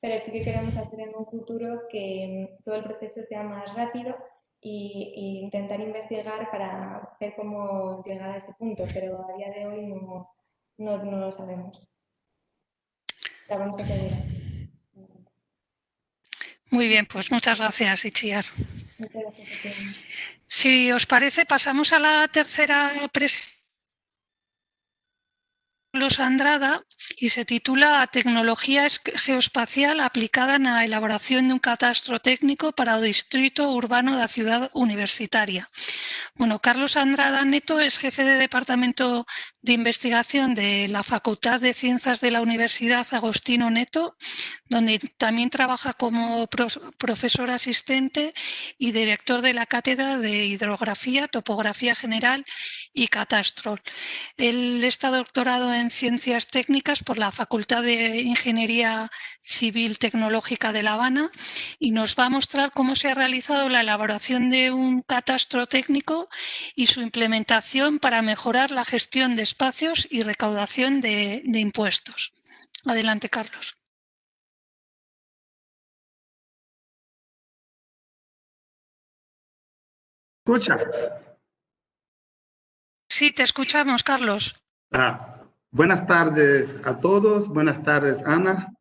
pero sí que queremos hacer en un futuro que todo el proceso sea más rápido y intentar investigar para ver cómo llegar a ese punto, pero a día de hoy no lo sabemos. Sabemos que se dirá. Muy bien, pues muchas gracias, Itziar. Muchas gracias a ti. Si os parece, pasamos a la tercera presentación. Carlos Andrada, y se titula Tecnología geoespacial aplicada na elaboración dun catastro técnico para o distrito urbano da Ciudad Universitaria. Bueno, Carlos Andrada Neto es jefe de Departamento de Investigación de la Facultad de Ciencias de la Universidad Agostino Neto, donde también trabaja como profesor asistente y director de la Cátedra de Hidrografía, Topografía General y Catastro. Él está doctorado en Ciencias Técnicas por la Facultad de Ingeniería Civil Tecnológica de La Habana y nos va a mostrar cómo se ha realizado la elaboración de un catastro técnico y su implementación para mejorar la gestión de espacios y recaudación de impuestos. Adelante, Carlos. ¿Escucha? Sí, te escuchamos, Carlos. Buenas tardes a todos. Buenas tardes, Ana.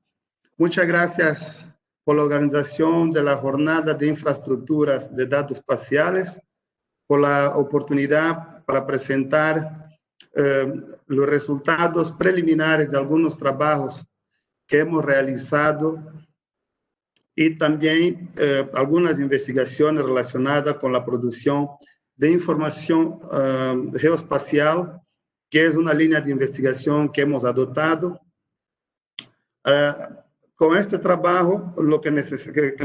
Muchas gracias por la organización de la Jornada de Infraestructuras de Datos Espaciales, por la oportunidad para presentar los resultados preliminares de algunos trabajos que hemos realizado y también algunas investigaciones relacionadas con la producción de información geoespacial, que es una línea de investigación que hemos adoptado. Con este trabajo, lo que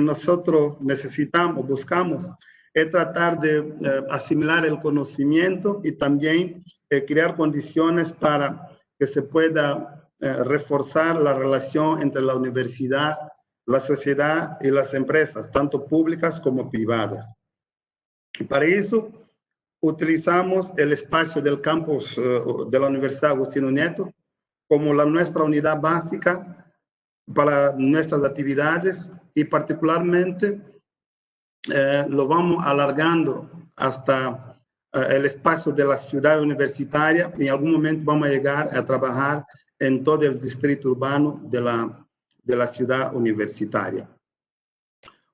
nosotros necesitamos, buscamos, es tratar de asimilar el conocimiento y también crear condiciones para que se pueda reforzar la relación entre la universidad, la sociedad y las empresas, tanto públicas como privadas. Y para eso utilizamos el espacio del campus de la Universidad Agostino Neto como nuestra unidad básica para nuestras actividades y particularmente lo vamos alargando hasta el espacio de la ciudad universitaria y en algún momento vamos a llegar a trabajar en todo el distrito urbano de la ciudad universitaria.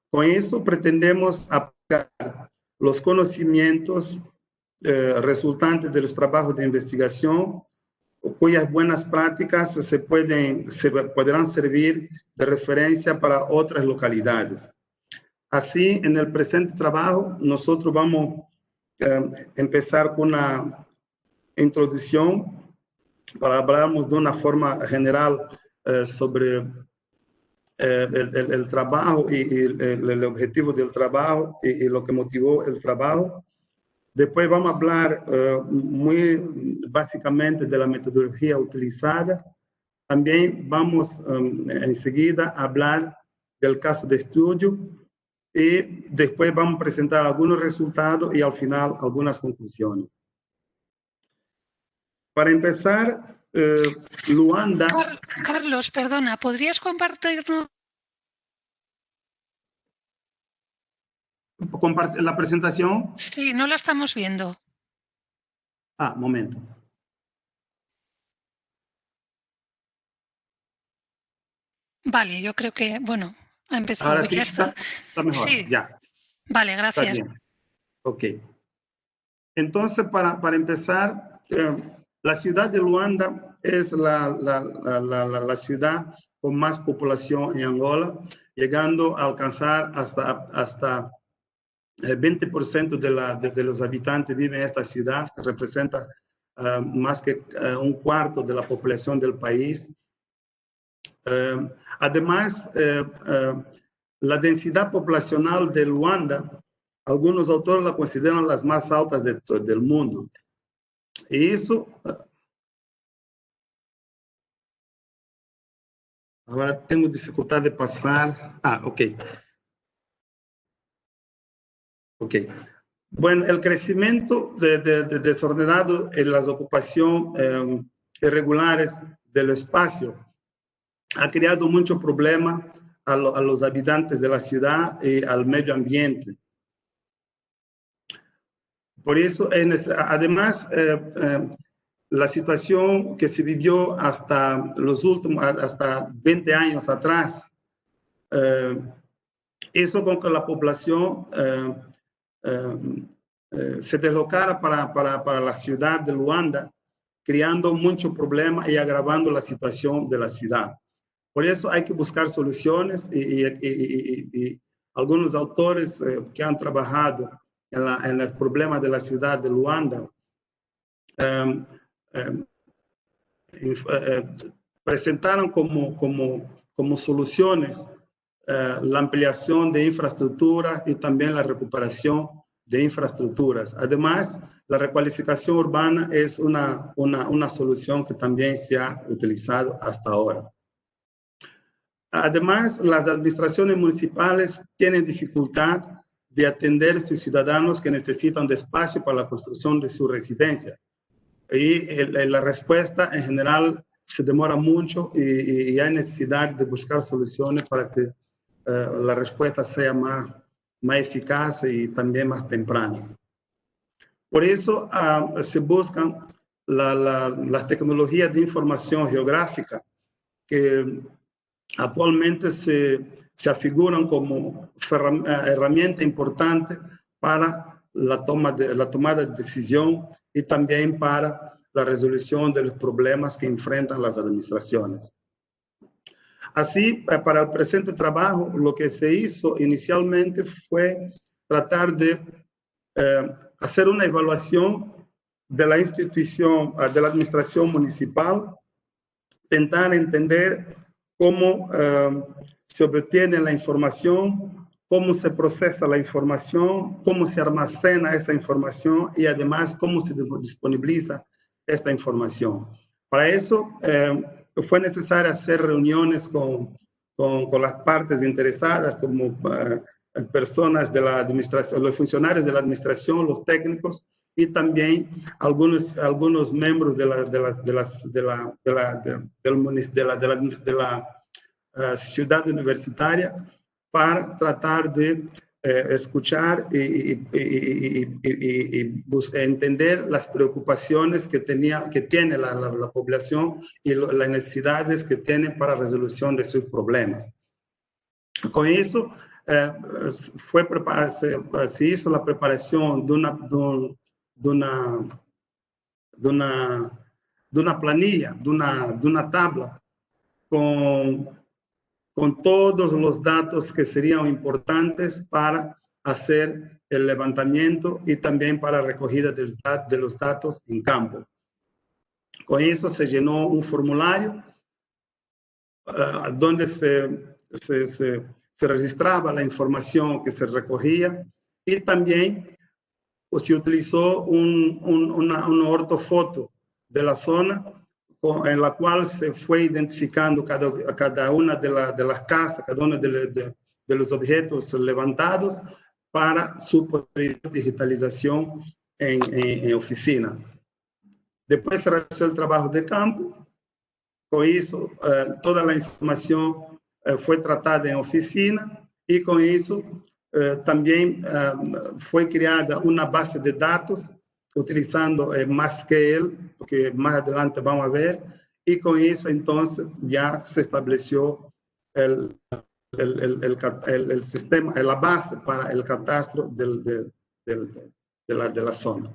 Con eso pretendemos aplicar los conocimientos resultantes de los trabajos de investigación, cuyas buenas prácticas podrán servir de referencia para otras localidades. Así, en el presente trabajo, nosotros vamos a empezar con una introducción para hablarnos de una forma general sobre el trabajo y el objetivo del trabajo y lo que motivó el trabajo. Después vamos a hablar muy básicamente de la metodología utilizada. También vamos enseguida a hablar del caso de estudio y después vamos a presentar algunos resultados y al final algunas conclusiones. Para empezar, Luanda... Carlos, perdona, ¿podrías compartirnos la presentación? Sí, no la estamos viendo. Momento. Vale, yo creo que, bueno, ha empezado. Ahora sí, ya está mejor, sí. ya. Vale, gracias. Está bien. Ok. Entonces, para empezar, la ciudad de Luanda es la ciudad con más población en Angola, llegando a alcanzar hasta 20% de los habitantes viven en esta ciudad, que representa más que un cuarto de la población del país. Además, la densidad poblacional de Luanda, algunos autores la consideran las más altas del mundo. Y eso, ahora tengo dificultad de pasar. Ok. Bueno, el crecimiento desordenado en las ocupaciones irregulares del espacio ha creado mucho problema a los habitantes de la ciudad y al medio ambiente. Por eso, además, la situación que se vivió hasta 20 años atrás, hizo con que la población se deslocara para la ciudad de Luanda, creando mucho problema y agravando la situación de la ciudad. Por eso hay que buscar soluciones y algunos autores que han trabajado en el problema de la ciudad de Luanda presentaron como soluciones la ampliación de infraestructuras y también la recuperación de infraestructuras. Además, la recualificación urbana es una solución que también se ha utilizado hasta ahora. Además, las administraciones municipales tienen dificultad de atender a sus ciudadanos que necesitan de espacio para la construcción de su residencia. Y la respuesta en general se demora mucho y hay necesidad de buscar soluciones para que la respuesta sea más eficaz y también más temprana. Por eso se buscan las tecnologías de información geográfica que actualmente se afiguran como herramienta importante para la tomada de decisión y también para la resolución de los problemas que enfrentan las administraciones. Así, para el presente trabajo, lo que se hizo inicialmente fue tratar de hacer una evaluación de la institución, de la administración municipal, intentar entender cómo se obtiene la información, cómo se procesa la información, cómo se almacena esa información y además cómo se disponibiliza esta información. Para eso fue necesario hacer reuniones con las partes interesadas, como personas de la administración, los funcionarios de la administración, los técnicos y también algunos miembros de la ciudad universitaria para tratar de escuchar y entender las preocupaciones que tiene la población y las necesidades que tiene para la resolución de sus problemas. Con eso se hizo la preparación de una planilla, de una tabla con todos los datos que serían importantes para hacer el levantamiento y también para la recogida de los datos en campo. Con eso se llenó un formulario donde se registraba la información que se recogía y también se utilizó una ortofoto de la zona en la cual se fue identificando cada una de las casas, cada uno de los objetos levantados para su posterior digitalización en oficina. Después se realizó el trabajo de campo. Con eso, toda la información fue tratada en oficina y con eso también fue creada una base de datos utilizando MassScale, porque más adelante vamos a ver, y con eso entonces ya se estableció el sistema, la base para el catastro de la zona.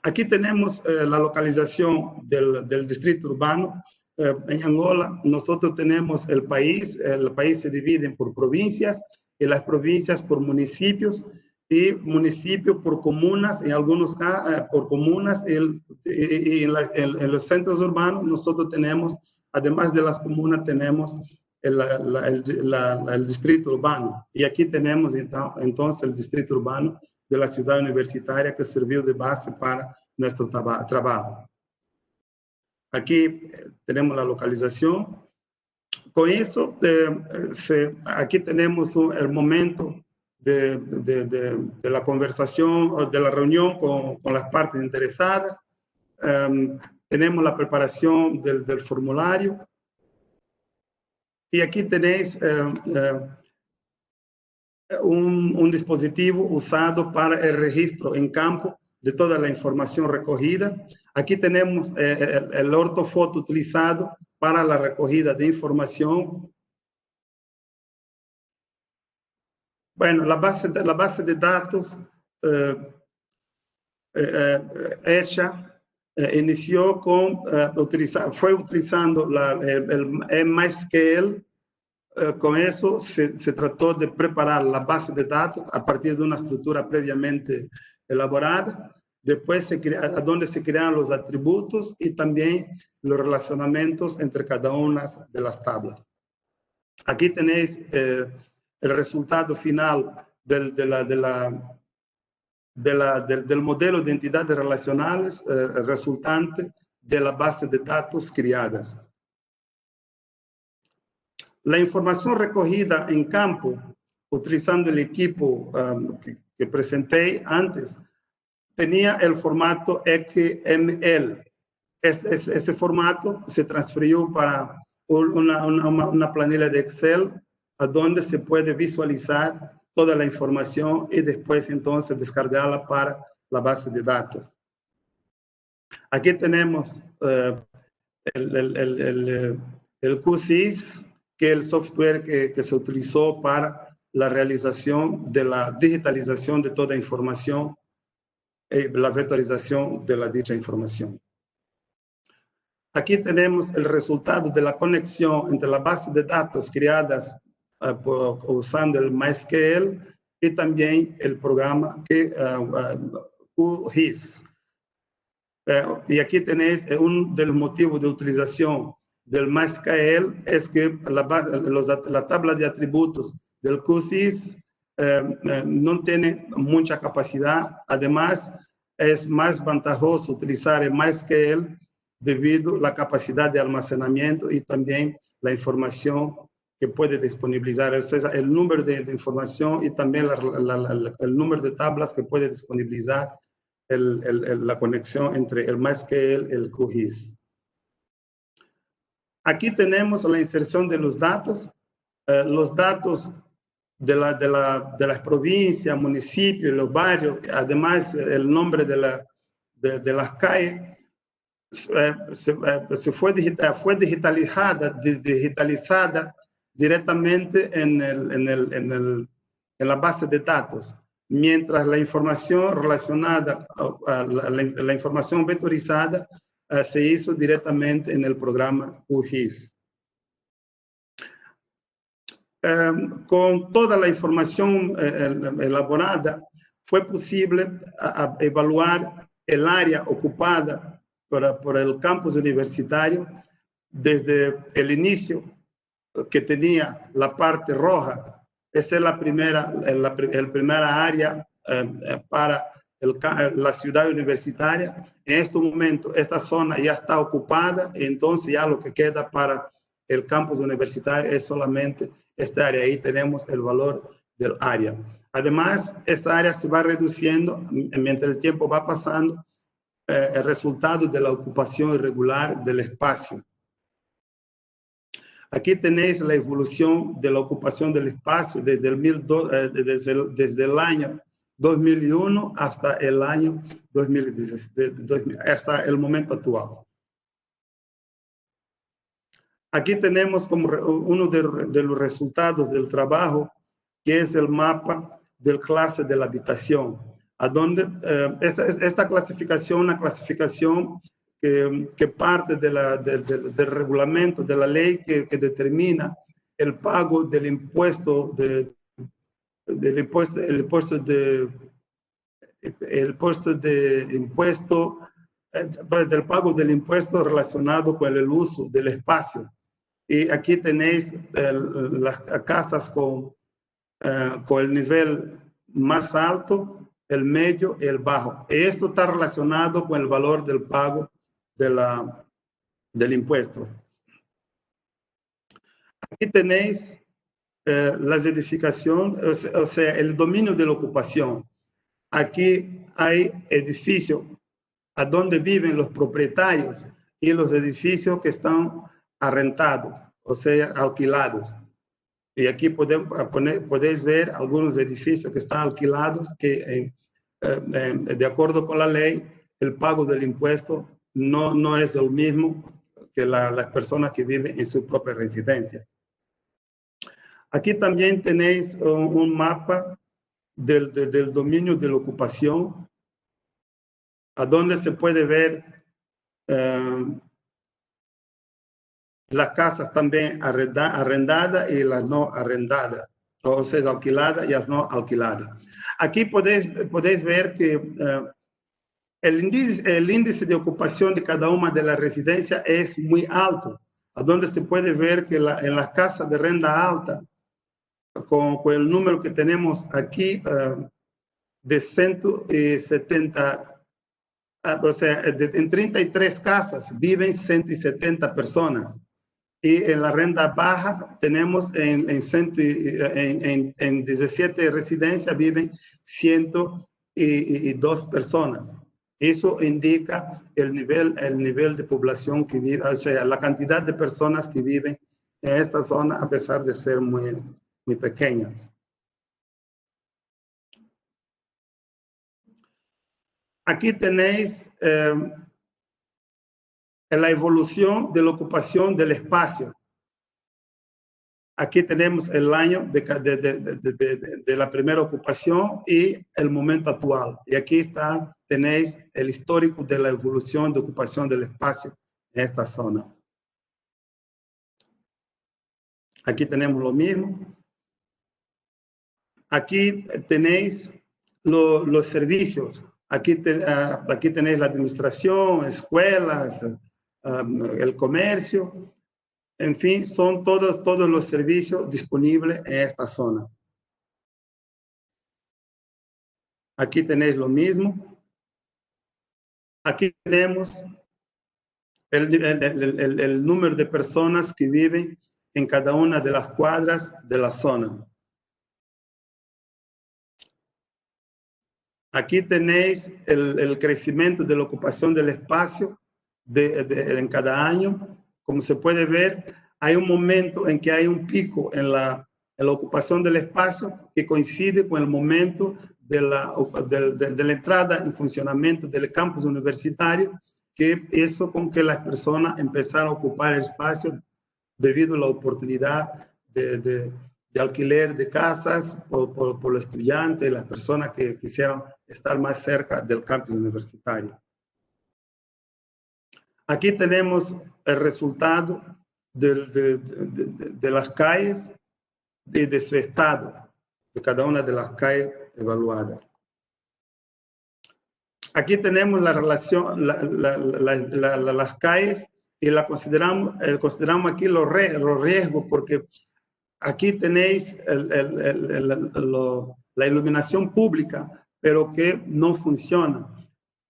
Aquí tenemos la localización del distrito urbano. En Angola nosotros tenemos el país se divide por provincias y las provincias por municipios y municipios por comunas, en algunos casos por comunas, y en los centros urbanos nosotros tenemos, además de las comunas, tenemos el distrito urbano. Y aquí tenemos entonces el distrito urbano de la ciudad universitaria que sirvió de base para nuestro trabajo. Aquí tenemos la localización. Con eso, aquí tenemos el momento de la conversación o de la reunión con las partes interesadas. Tenemos la preparación del formulario. Y aquí tenéis un dispositivo usado para el registro en campo de toda la información recogida. Aquí tenemos el ortofoto utilizado para la recogida de información. Bueno, la base de datos hecha inició con fue utilizando el MySQL. Con eso se trató de preparar la base de datos a partir de una estructura previamente elaborada. Después donde se crean los atributos y también los relacionamientos entre cada una de las tablas. Aquí tenéis el resultado final del modelo de entidades relacionales resultante de la base de datos creadas. La información recogida en campo, utilizando el equipo que presenté antes, tenía el formato XML. Ese formato se transfirió para una planilla de Excel, a donde se puede visualizar toda la información y después entonces descargarla para la base de datos. Aquí tenemos el QSIS, que es el software que se utilizó para la realización de la digitalización de toda información y la vectorización de la dicha información. Aquí tenemos el resultado de la conexión entre la base de datos creadas usando el MySQL y también el programa QGIS. Y aquí tenéis uno de los motivos de utilización del MySQL es que la tabla de atributos del QGIS no tiene mucha capacidad. Además, es más ventajoso utilizar el MySQL debido a la capacidad de almacenamiento y también la información que puede disponibilizar, o sea, el número de información y también el número de tablas que puede disponibilizar la conexión entre el MySQL y el QGIS. Aquí tenemos la inserción de los datos de las provincias, municipios, los barrios, además el nombre de las calles, fue digitalizada directamente en la base de datos, mientras la información relacionada a la información vectorizada se hizo directamente en el programa QGIS. Con toda la información elaborada, fue posible evaluar el área ocupada por el campus universitario desde el inicio, que tenía la parte roja. Esa es la primera área para la ciudad universitaria. En este momento, esta zona ya está ocupada, entonces ya lo que queda para el campus universitario es solamente esta área. Ahí tenemos el valor del área. Además, esta área se va reduciendo mientras el tiempo va pasando, el resultado de la ocupación irregular del espacio. Aquí tenéis la evolución de la ocupación del espacio desde el año 2001 hasta el año 2016, hasta el momento actual. Aquí tenemos como uno de los resultados del trabajo, que es el mapa del clase de la habitación, a donde esta clasificación, una clasificación que parte del reglamento, de la ley que determina el pago del impuesto del pago del impuesto relacionado con el uso del espacio. y aquí tenéis las casas con el nivel más alto, el medio y el bajo. Esto está relacionado con el valor del pago del impuesto. Aquí tenéis las edificaciones, o sea, el dominio de la ocupación. Aquí hay edificios a donde viven los propietarios y los edificios que están arrendados, o sea, alquilados. Y aquí podéis ver algunos edificios que están alquilados que, de acuerdo con la ley, el pago del impuesto no es el mismo que las personas que viven en su propia residencia. Aquí también tenéis un mapa del dominio de la ocupación, a donde se puede ver las casas también arrendadas y las no arrendadas, o sea, alquiladas y las no alquiladas. Aquí podéis ver que el índice de ocupación de cada una de las residencias es muy alto, a donde se puede ver que en las casas de renta alta, con el número que tenemos aquí, de 170, o sea, en 33 casas viven 170 personas. Y en la renta baja tenemos en 17 residencias viven 102 personas. Eso indica el nivel de población que vive, o sea, la cantidad de personas que viven en esta zona, a pesar de ser muy pequeña. Aquí tenéis la evolución de la ocupación del espacio. Aquí tenemos el año de la primera ocupación y el momento actual. Y aquí tenéis el histórico de la evolución de ocupación del espacio en esta zona. Aquí tenemos lo mismo. Aquí tenéis los servicios. Aquí tenéis la administración, escuelas, el comercio. En fin, son todos los servicios disponibles en esta zona. Aquí tenéis lo mismo. Aquí tenemos el número de personas que viven en cada una de las cuadras de la zona. Aquí tenéis el crecimiento de la ocupación del espacio en cada año. Como se puede ver, hay un momento en que hay un pico en la ocupación del espacio que coincide con el momento de la entrada en funcionamiento del campus universitario, que eso con que las personas empezaron a ocupar el espacio debido a la oportunidad de alquiler de casas por los estudiantes, las personas que quisieran estar más cerca del campus universitario. Aquí tenemos el resultado de las calles y de su estado, de cada una de las calles evaluadas. Aquí tenemos la relación, las calles, y consideramos aquí los riesgos, porque aquí tenéis la iluminación pública, pero que no funciona.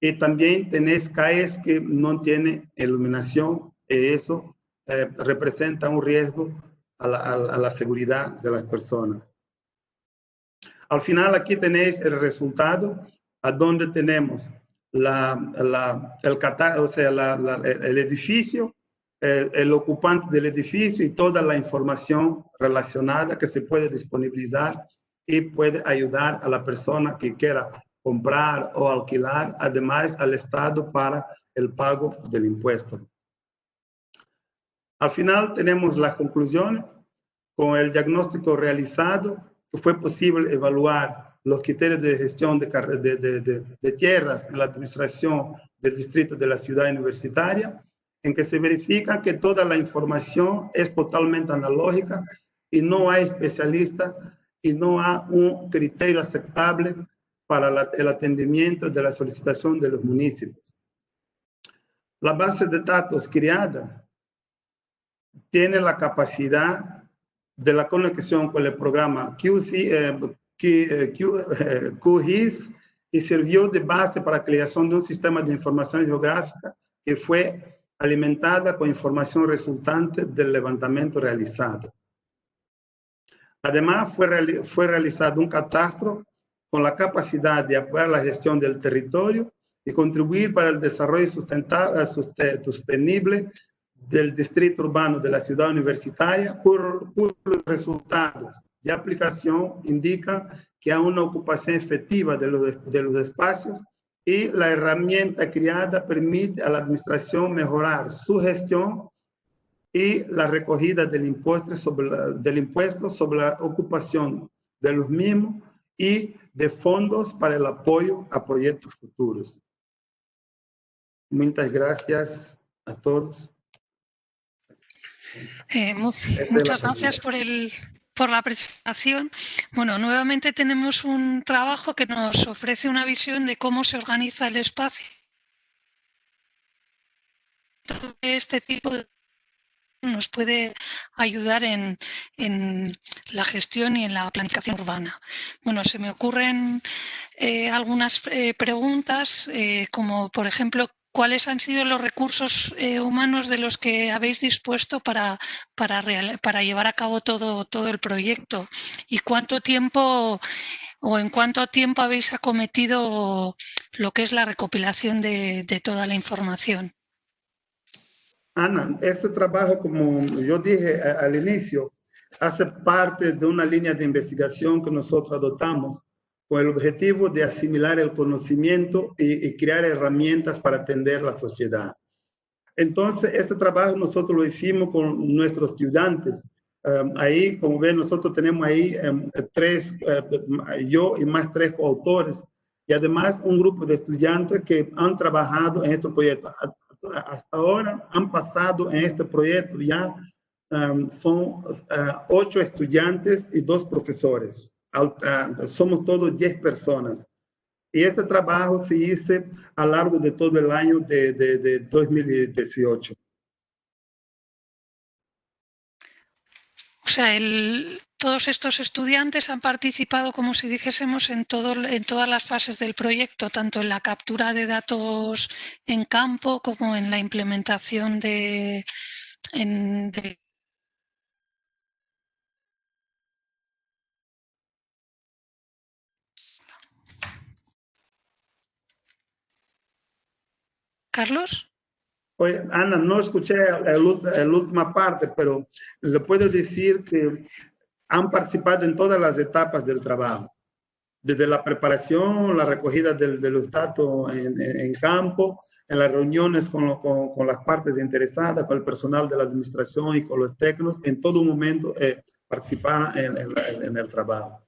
Y también tenéis calles que no tienen iluminación, y eso representa un riesgo a la seguridad de las personas. Al final aquí tenéis el resultado, a donde tenemos el edificio, el ocupante del edificio y toda la información relacionada que se puede disponibilizar y puede ayudar a la persona que quiera comprar o alquilar, además al Estado para el pago del impuesto. Al final tenemos las conclusiones. Con el diagnóstico realizado, fue posible evaluar los criterios de gestión de tierras en la administración del distrito de la ciudad universitaria, en que se verifica que toda la información es totalmente analógica y no hay especialistas y no hay un criterio aceptable para el atendimiento de la solicitación de los municipios. La base de datos creada tiene la capacidad de la conexión con el programa QGIS y sirvió de base para la creación de un sistema de información geográfica que fue alimentada con información resultante del levantamiento realizado. Además, fue realizado un catastro con la capacidad de apoyar la gestión del territorio y contribuir para el desarrollo sostenible del distrito urbano de la ciudad universitaria, cuyos resultados de aplicación indican que hay una ocupación efectiva de los espacios y la herramienta creada permite a la administración mejorar su gestión y la recogida del impuesto sobre la ocupación de los mismos y de fondos para el apoyo a proyectos futuros. Muchas gracias a todos. Muchas gracias por la presentación. Bueno, nuevamente tenemos un trabajo que nos ofrece una visión de cómo se organiza el espacio. Este tipo de nos puede ayudar en la gestión y en la planificación urbana. Bueno, se me ocurren algunas preguntas, como por ejemplo, ¿cuáles han sido los recursos humanos de los que habéis dispuesto para llevar a cabo todo el proyecto? ¿Y cuánto tiempo o en cuánto tiempo habéis acometido lo que es la recopilación de toda la información? Ana, este trabajo, como yo dije al inicio, hace parte de una línea de investigación que nosotros adoptamos con el objetivo de asimilar el conocimiento y crear herramientas para atender la sociedad. Entonces, este trabajo nosotros lo hicimos con nuestros estudiantes. Ahí, como ven, nosotros tenemos ahí yo y más 3 coautores, y además un grupo de estudiantes que han trabajado en este proyecto. Hasta ahora han pasado en este proyecto ya son 8 estudiantes y 2 profesores. Somos todos 10 personas. Y este trabajo se hizo a lo largo de todo el año de 2018. O sea, todos estos estudiantes han participado, como si dijésemos, en todas las fases del proyecto, tanto en la captura de datos en campo como en la implementación de ¿Carlos? Oye, Ana, no escuché la última parte, pero le puedo decir que han participado en todas las etapas del trabajo, desde la preparación, la recogida de los datos en campo, en las reuniones con las partes interesadas, con el personal de la administración y con los técnicos, en todo momento participaron en el trabajo.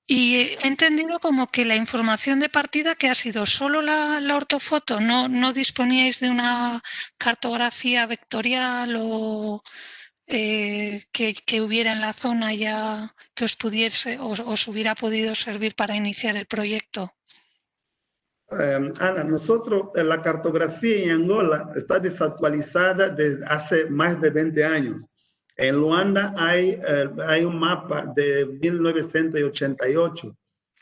Y he entendido como que la información de partida, que ha sido solo la ortofoto, no disponíais de una cartografía vectorial o que hubiera en la zona ya que os hubiera podido servir para iniciar el proyecto. Ana, nosotros la cartografía en Angola está desactualizada desde hace más de 20 años. En Luanda hay un mapa de 1988,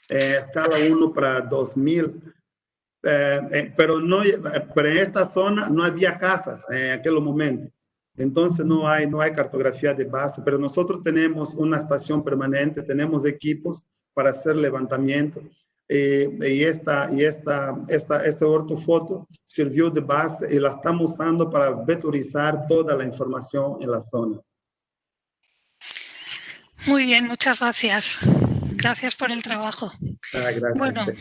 escala 1 para 2000, pero en esta zona no había casas en aquel momento. Entonces no hay cartografía de base, pero nosotros tenemos una estación permanente, tenemos equipos para hacer levantamiento. Y esta ortofoto sirvió de base y la estamos usando para vectorizar toda la información en la zona. Muy bien, muchas gracias. Gracias por el trabajo. Gracias.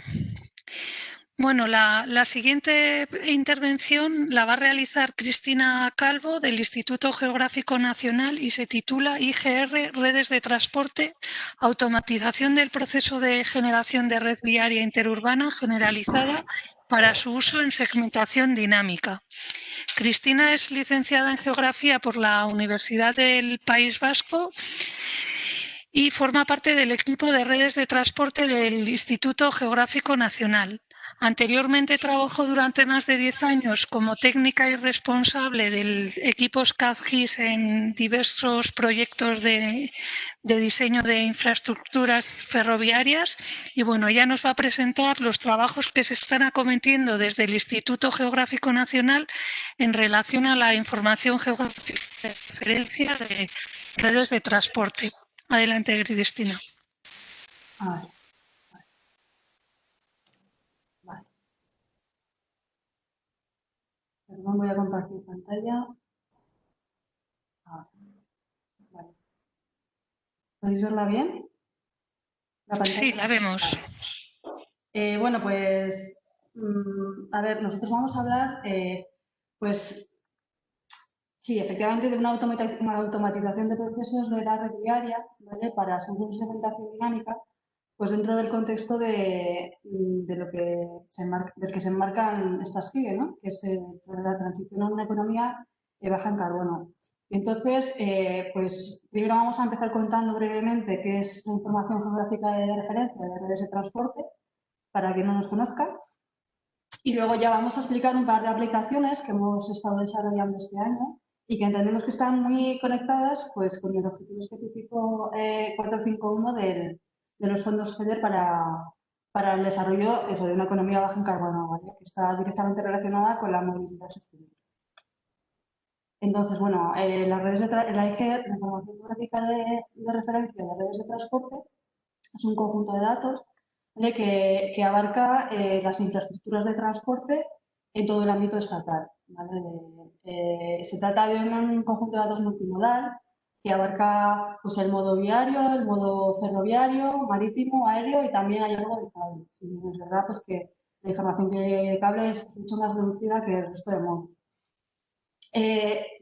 Bueno, la siguiente intervención la va a realizar Cristina Calvo del Instituto Geográfico Nacional y se titula IGR, Redes de Transporte, Automatización del proceso de generación de red viaria interurbana generalizada para su uso en segmentación dinámica. Cristina es licenciada en Geografía por la Universidad del País Vasco y forma parte del equipo de redes de transporte del Instituto Geográfico Nacional. Anteriormente trabajó durante más de 10 años como técnica y responsable del equipo SCAD-GIS en diversos proyectos de diseño de infraestructuras ferroviarias y bueno, ella nos va a presentar los trabajos que se están acometiendo desde el Instituto Geográfico Nacional en relación a la información geográfica de referencia de redes de transporte. Adelante, Cristina. Perdón, voy a compartir pantalla. Vale. ¿Podéis verla bien? Sí, la vemos. Bueno, pues, a ver, nosotros vamos a hablar, pues, sí, efectivamente, de una automatización de procesos de la red viaria, ¿vale? Para su uso de segmentación dinámica, pues dentro del contexto de lo que del que se enmarcan estas GIE, ¿no? Que es la transición a una economía baja en carbono. Y entonces, pues primero vamos a empezar contando brevemente qué es la información geográfica de referencia de redes de transporte, para quien no nos conozca. Y luego ya vamos a explicar un par de aplicaciones que hemos estado desarrollando este año y que entendemos que están muy conectadas pues, con el objetivo específico 451 de los fondos FEDER para el desarrollo de una economía baja en carbono, ¿vale? Que está directamente relacionada con la movilidad sostenible. Entonces, bueno, las redes la información geográfica de referencia de redes de transporte es un conjunto de datos, ¿vale? que abarca las infraestructuras de transporte en todo el ámbito estatal, ¿vale? Se trata de un conjunto de datos multimodal que abarca pues, el modo viario, el modo ferroviario, marítimo, aéreo y también hay algo de cable. Sí, es verdad pues, que la información de cable es mucho más reducida que el resto de modos.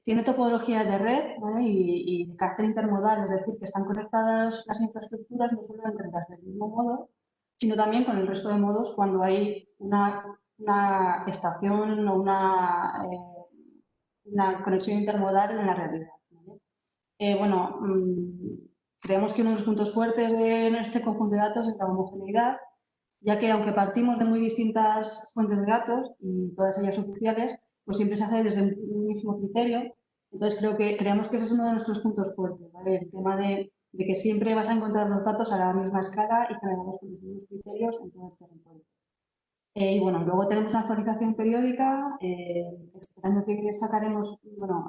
Tiene topología de red, ¿vale? y carácter intermodal, es decir, que están conectadas las infraestructuras no solo entre las del mismo modo, sino también con el resto de modos cuando hay una estación o una conexión intermodal en la realidad, ¿vale? Bueno, creemos que uno de los puntos fuertes de este conjunto de datos es la homogeneidad, ya que aunque partimos de muy distintas fuentes de datos y todas ellas oficiales, pues siempre se hace desde un mismo criterio. Entonces creemos que ese es uno de nuestros puntos fuertes, ¿vale? El tema de que siempre vas a encontrar los datos a la misma escala y generamos con los mismos criterios en todo el territorio. Y bueno, luego tenemos una actualización periódica. Este año que sacaremos, bueno,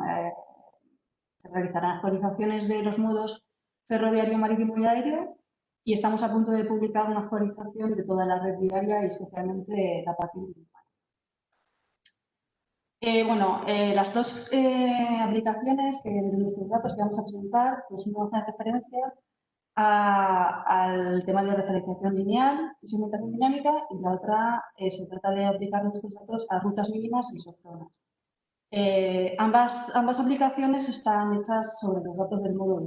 se realizarán actualizaciones de los modos ferroviario, marítimo y aéreo. Y estamos a punto de publicar una actualización de toda la red viaria y especialmente la parte municipal. Bueno, las dos aplicaciones de nuestros datos que vamos a presentar, pues uno hace referencia al tema de referenciación lineal y segmentación dinámica y la otra se trata de aplicar nuestros datos a rutas mínimas y subzonas. Ambas aplicaciones están hechas sobre los datos del modo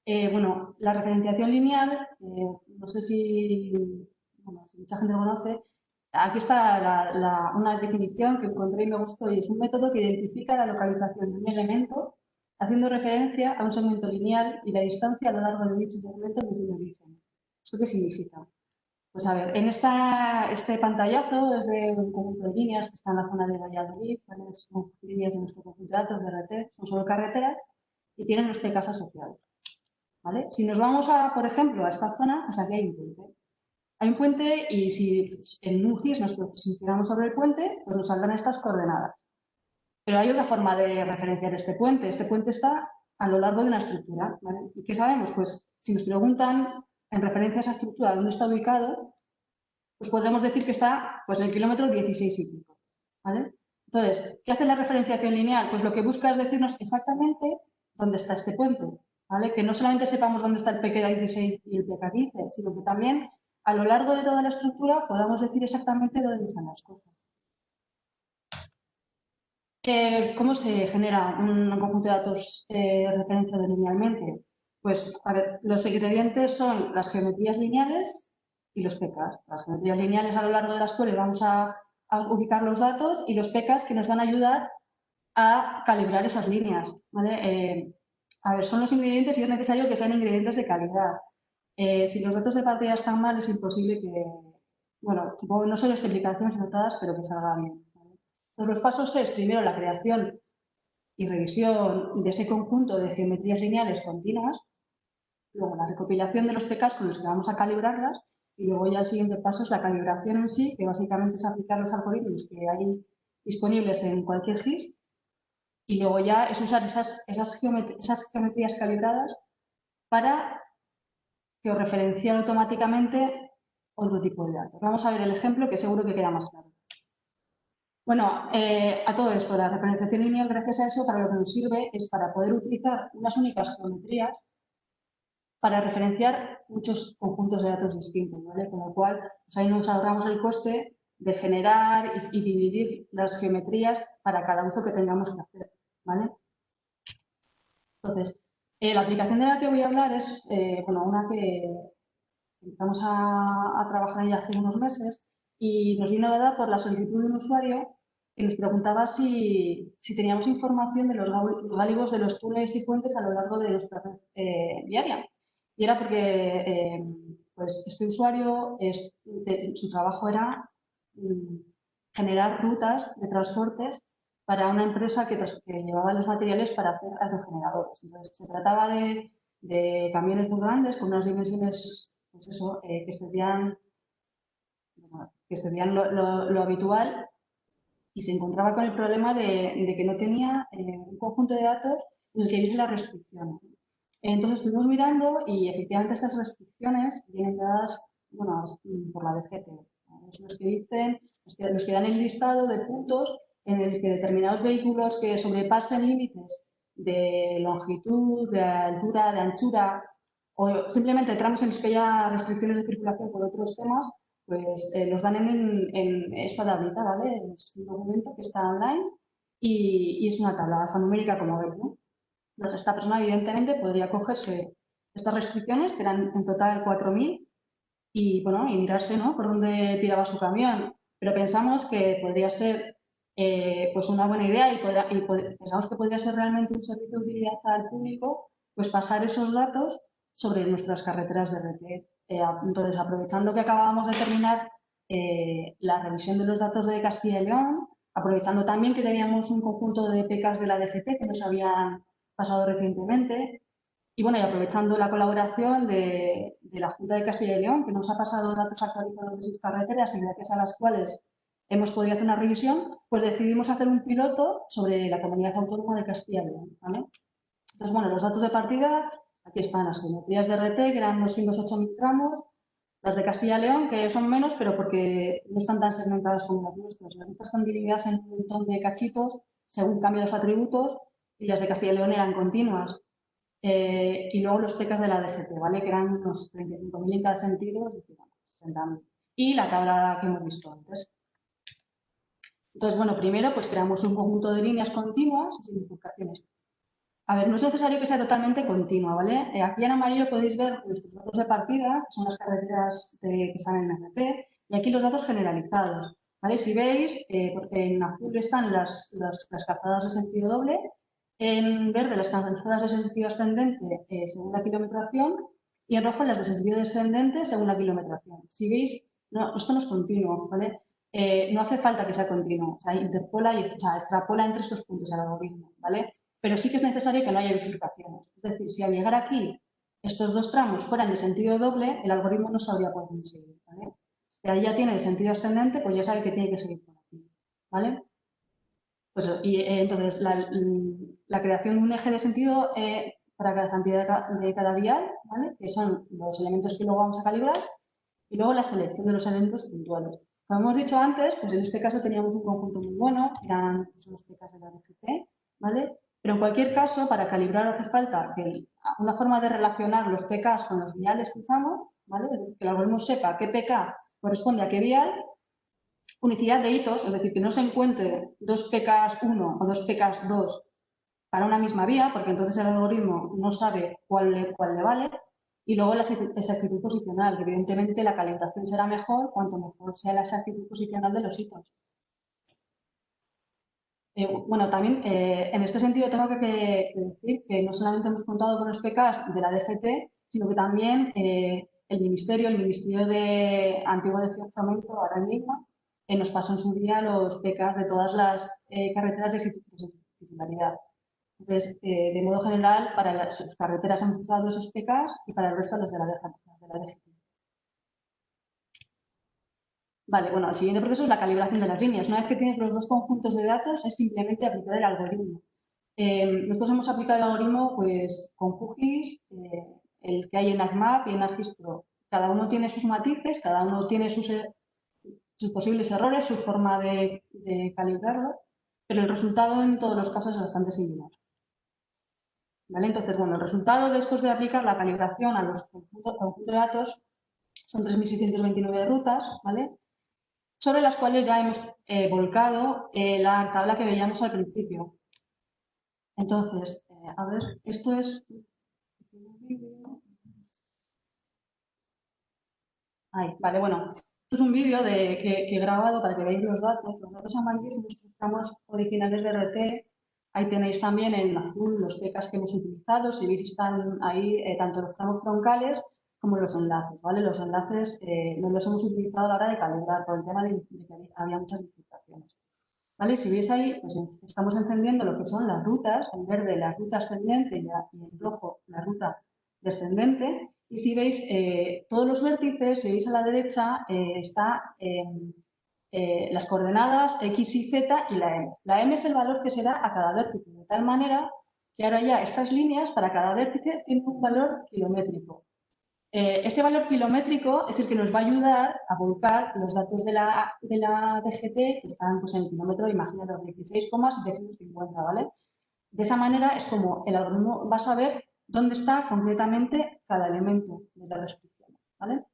viario. Bueno, la referenciación lineal, no sé si mucha gente lo conoce. Aquí está una definición que encontré y me gustó y es un método que identifica la localización de un elemento haciendo referencia a un segmento lineal y la distancia a lo largo de dicho segmento desde el origen. ¿Esto qué significa? Pues a ver, en este pantallazo es de un conjunto de líneas que está en la zona de Valladolid, ¿vale? Son líneas de nuestro conjunto de datos de RT, son solo carreteras y tienen los PKs asociados. ¿Vale? Si nos vamos, por ejemplo, a esta zona, pues aquí hay un puente. Hay un puente y si en un GIS nos posicionamos sobre el puente, pues nos saldrán estas coordenadas. Pero hay otra forma de referenciar este puente. Este puente está a lo largo de una estructura, ¿vale? ¿Y qué sabemos? Pues si nos preguntan en referencia a esa estructura dónde está ubicado, pues podremos decir que está pues, en el kilómetro 16 y pico, ¿vale? Entonces, ¿qué hace la referenciación lineal? Pues lo que busca es decirnos exactamente dónde está este puente, ¿vale? Que no solamente sepamos dónde está el PK16 y el PK15, sino que también a lo largo de toda la estructura podamos decir exactamente dónde están las cosas. ¿Cómo se genera un conjunto de datos referenciado linealmente? Pues, a ver, los ingredientes son las geometrías lineales y los PKs. Las geometrías lineales a lo largo de las cuales vamos a ubicar los datos y los PKs que nos van a ayudar a calibrar esas líneas, ¿vale? A ver, son los ingredientes y es necesario que sean ingredientes de calidad. Si los datos de partida están mal, es imposible bueno, supongo que no solo explicaciones anotadas, pero que salga bien. ¿Vale? Entonces, los pasos es, primero, la creación y revisión de ese conjunto de geometrías lineales continuas, luego la recopilación de los PKs con los que vamos a calibrarlas, y luego ya el siguiente paso es la calibración en sí, que básicamente es aplicar los algoritmos que hay disponibles en cualquier GIS, y luego ya es usar esas geometrías calibradas para que os referencien automáticamente otro tipo de datos. Vamos a ver el ejemplo que seguro que queda más claro. Bueno, a todo esto, la referenciación lineal, gracias a eso, para lo que nos sirve es para poder utilizar unas únicas geometrías para referenciar muchos conjuntos de datos distintos, ¿vale? Con lo cual, pues ahí nos ahorramos el coste de generar y dividir las geometrías para cada uso que tengamos que hacer, ¿vale? Entonces, la aplicación de la que voy a hablar es, bueno, una que empezamos a trabajar ya hace unos meses y nos vino dada por la solicitud de un usuario que nos preguntaba si teníamos información de los gálibos de los túneles y puentes a lo largo de nuestra red diaria. Y era porque pues este usuario, su trabajo era generar rutas de transportes para una empresa que llevaba los materiales para hacer aerogeneradores. Entonces, se trataba de camiones muy grandes con unas dimensiones, pues eso, que serían lo habitual, y se encontraba con el problema de que no tenía un conjunto de datos en el que hubiese las restricciones. Entonces estuvimos mirando y efectivamente estas restricciones vienen dadas, bueno, por la DGT. Son los que dicen, los que dan el listado de puntos en el que determinados vehículos que sobrepasen límites de longitud, de altura, de anchura, o simplemente tramos en los que haya restricciones de circulación por otros temas, pues los dan en esta tablita, ¿vale? Es un documento que está online y es una tabla alfanumérica, como veis, ¿no? Entonces, esta persona, evidentemente, podría cogerse estas restricciones, que eran en total 4.000, y, bueno, y mirarse, ¿no?, por dónde tiraba su camión. Pero pensamos que podría ser pues una buena idea y pensamos que podría ser realmente un servicio de utilidad al público, pues pasar esos datos sobre nuestras carreteras de red. Entonces, aprovechando que acabábamos de terminar la revisión de los datos de Castilla y León, aprovechando también que teníamos un conjunto de PKs de la DGT que nos habían pasado recientemente, y bueno, y aprovechando la colaboración de la Junta de Castilla y León, que nos ha pasado datos actualizados de sus carreteras y gracias a las cuales hemos podido hacer una revisión, pues decidimos hacer un piloto sobre la Comunidad Autónoma de Castilla y León, ¿vale? Entonces, bueno, los datos de partida, aquí están las geometrías de RT, que eran 208.000 tramos, las de Castilla y León, que son menos, pero porque no están tan segmentadas como las nuestras. Las nuestras están divididas en un montón de cachitos según cambian los atributos, y las de Castilla y León eran continuas. Y luego los PKs de la DGT, ¿vale? Que eran unos 35.000 en cada sentido, es decir, 60.000. Y la tabla que hemos visto antes. Entonces, bueno, primero pues creamos un conjunto de líneas continuas sin bifurcaciones. A ver, no es necesario que sea totalmente continua, ¿vale? Aquí en amarillo podéis ver nuestros datos de partida, que son las carreteras que están en RT, y aquí los datos generalizados, ¿vale? Si veis, en azul están las calzadas de sentido doble, en verde las calzadas de sentido ascendente según la kilometración, y en rojo las de sentido descendente según la kilometración. Si veis, no, esto no es continuo, ¿vale? No hace falta que sea continuo, o sea, interpola y extrapola entre estos puntos el algoritmo, ¿vale? Pero sí que es necesario que no haya bifurcaciones. Es decir, si al llegar aquí estos dos tramos fueran de sentido doble, el algoritmo no sabría por dónde seguir, ¿vale? Si ahí ya tiene de sentido ascendente, pues ya sabe que tiene que seguir por aquí, ¿vale? Pues, y entonces, la creación de un eje de sentido para cada cantidad de cada vial, ¿vale? Que son los elementos que luego vamos a calibrar, y luego la selección de los elementos puntuales. Como hemos dicho antes, pues en este caso teníamos un conjunto muy bueno, eran pues, los PKs de la DGT, ¿vale? Pero en cualquier caso, para calibrar hace falta que una forma de relacionar los PKs con los viales que usamos, ¿vale? Que el algoritmo sepa qué PK corresponde a qué vial, unicidad de hitos, es decir, que no se encuentre dos PKs 1 o dos PKs 2 para una misma vía, porque entonces el algoritmo no sabe cuál le vale, y luego la exactitud posicional, que evidentemente la calibración será mejor cuanto mejor sea la exactitud posicional de los hitos. Bueno, también en este sentido tengo que decir que no solamente hemos contado con los PKs de la DGT, sino que también el Ministerio de Antiguo de Fomento, ahora mismo, nos pasó en su día los PKs de todas las carreteras de titularidad. Entonces, de modo general, para sus carreteras hemos usado esos PKs y para el resto los de la DGT. Vale, bueno, el siguiente proceso es la calibración de las líneas. Una vez que tienes los dos conjuntos de datos, es simplemente aplicar el algoritmo. Nosotros hemos aplicado el algoritmo pues, con QGIS, el que hay en ArcMap y en ArcGIS Pro. Cada uno tiene sus matices, cada uno tiene sus posibles errores, su forma de calibrarlo, pero el resultado en todos los casos es bastante similar. ¿Vale? Entonces, bueno, el resultado después de aplicar la calibración a los conjuntos de datos son 3.629 rutas, ¿vale? Sobre las cuales ya hemos volcado la tabla que veíamos al principio. Entonces, a ver, esto es... Ahí, vale, bueno, esto es un vídeo que he grabado para que veáis los datos. Los datos amarillos son los tramos originales de RT. Ahí tenéis también en azul los PKs que hemos utilizado. Si veis, están ahí tanto los tramos troncales como los enlaces, ¿vale? Los enlaces no los hemos utilizado a la hora de calibrar por el tema de que había muchas bifurcaciones. ¿Vale? Si veis ahí, pues estamos encendiendo lo que son las rutas, en verde la ruta ascendente y en rojo la ruta descendente. Y si veis todos los vértices, si veis a la derecha, está las coordenadas X y Z y la M. La M es el valor que se da a cada vértice, de tal manera que ahora ya estas líneas para cada vértice tienen un valor kilométrico. Ese valor kilométrico es el que nos va a ayudar a volcar los datos de la DGT que están pues, en kilómetro, imaginaros, 16,750, ¿vale? De esa manera es como el algoritmo va a saber dónde está concretamente cada elemento de la restricción, ¿vale?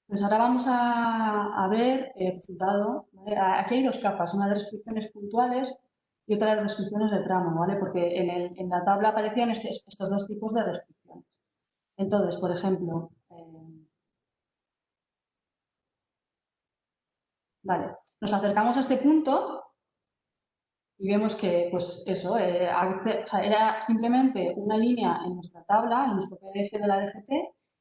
Pues ahora vamos a ver el resultado, ¿vale? Aquí hay dos capas, una de restricciones puntuales y otra de restricciones de tramo, ¿vale? Porque en la tabla aparecían estos dos tipos de restricciones. Entonces, por ejemplo, vale, nos acercamos a este punto y vemos que, pues eso, era simplemente una línea en nuestra tabla, en nuestro PDF de la DGT,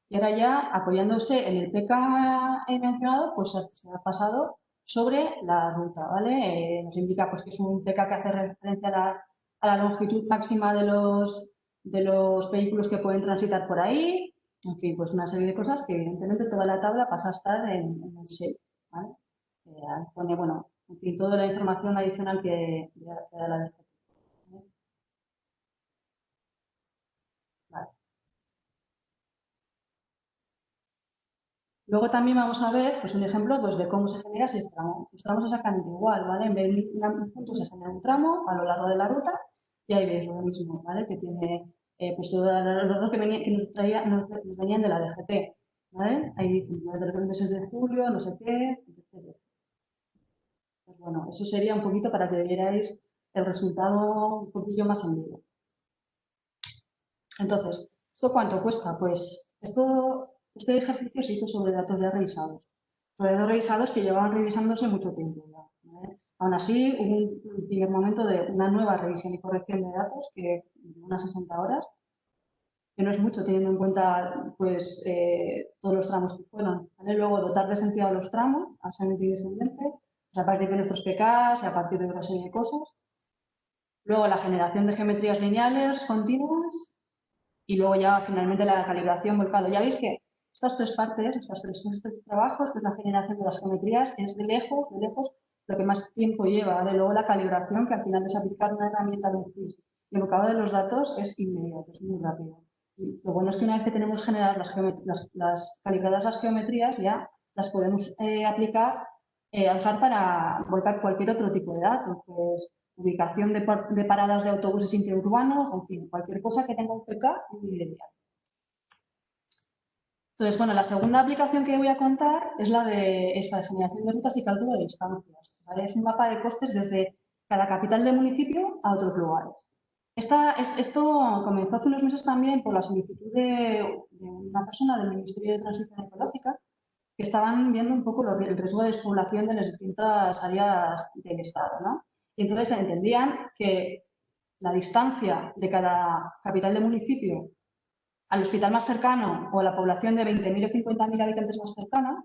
y ahora ya, apoyándose en el PK mencionado, pues se ha pasado sobre la ruta, ¿vale? Nos indica pues, que es un PK que hace referencia a la longitud máxima de los vehículos que pueden transitar por ahí. En fin, pues una serie de cosas que evidentemente toda la tabla pasa a estar en el shape, ¿vale? Pone, bueno, en fin, toda la información adicional que da la DGT. Vale. Luego también vamos a ver pues, un ejemplo pues, de cómo se genera ese tramo. Los tramos exactamente igual, ¿vale? En vez de un punto se genera un tramo a lo largo de la ruta y ahí veis lo mismo, ¿vale? Que tiene pues todos los datos que nos venían de la DGT, ¿vale? Ahí dicen de los meses de julio, no sé qué, etc. Pues bueno, eso sería un poquito para que vierais el resultado un poquillo más en vivo. Entonces, ¿esto cuánto cuesta? Pues este ejercicio se hizo sobre datos ya revisados. Sobre datos revisados que llevaban revisándose mucho tiempo ya, ¿vale? Aún así, hubo un primer momento de una nueva revisión y corrección de datos que unas 60 horas, que no es mucho teniendo en cuenta pues, todos los tramos que fueron. ¿Vale? Luego, dotar de sentido a los tramos, ascendente y descendente, pues a partir de nuestros PKs y a partir de otra serie de cosas. Luego, la generación de geometrías lineales continuas y luego ya finalmente la calibración volcado. Ya veis que estas tres partes, estos tres trabajos, que es la generación de las geometrías, es de lejos lo que más tiempo lleva, ¿vale? Luego la calibración, que al final es aplicar una herramienta de un GIS. Y el volcado de los datos es inmediato, es muy rápido. Y lo bueno es que una vez que tenemos generadas calibradas las geometrías, ya las podemos aplicar, a usar para volcar cualquier otro tipo de datos, pues ubicación de paradas de autobuses interurbanos, en fin, cualquier cosa que tenga un PK ideal. Entonces, bueno, la segunda aplicación que voy a contar es la de esta generación de rutas y cálculo de distancias, ¿vale? Es un mapa de costes desde cada capital de municipio a otros lugares. Esto comenzó hace unos meses también por la solicitud de una persona del Ministerio de Transición Ecológica que estaban viendo un poco el riesgo de despoblación de las distintas áreas del Estado, ¿no? Y entonces entendían que la distancia de cada capital de municipio al hospital más cercano o a la población de 20.000 o 50.000 habitantes más cercana,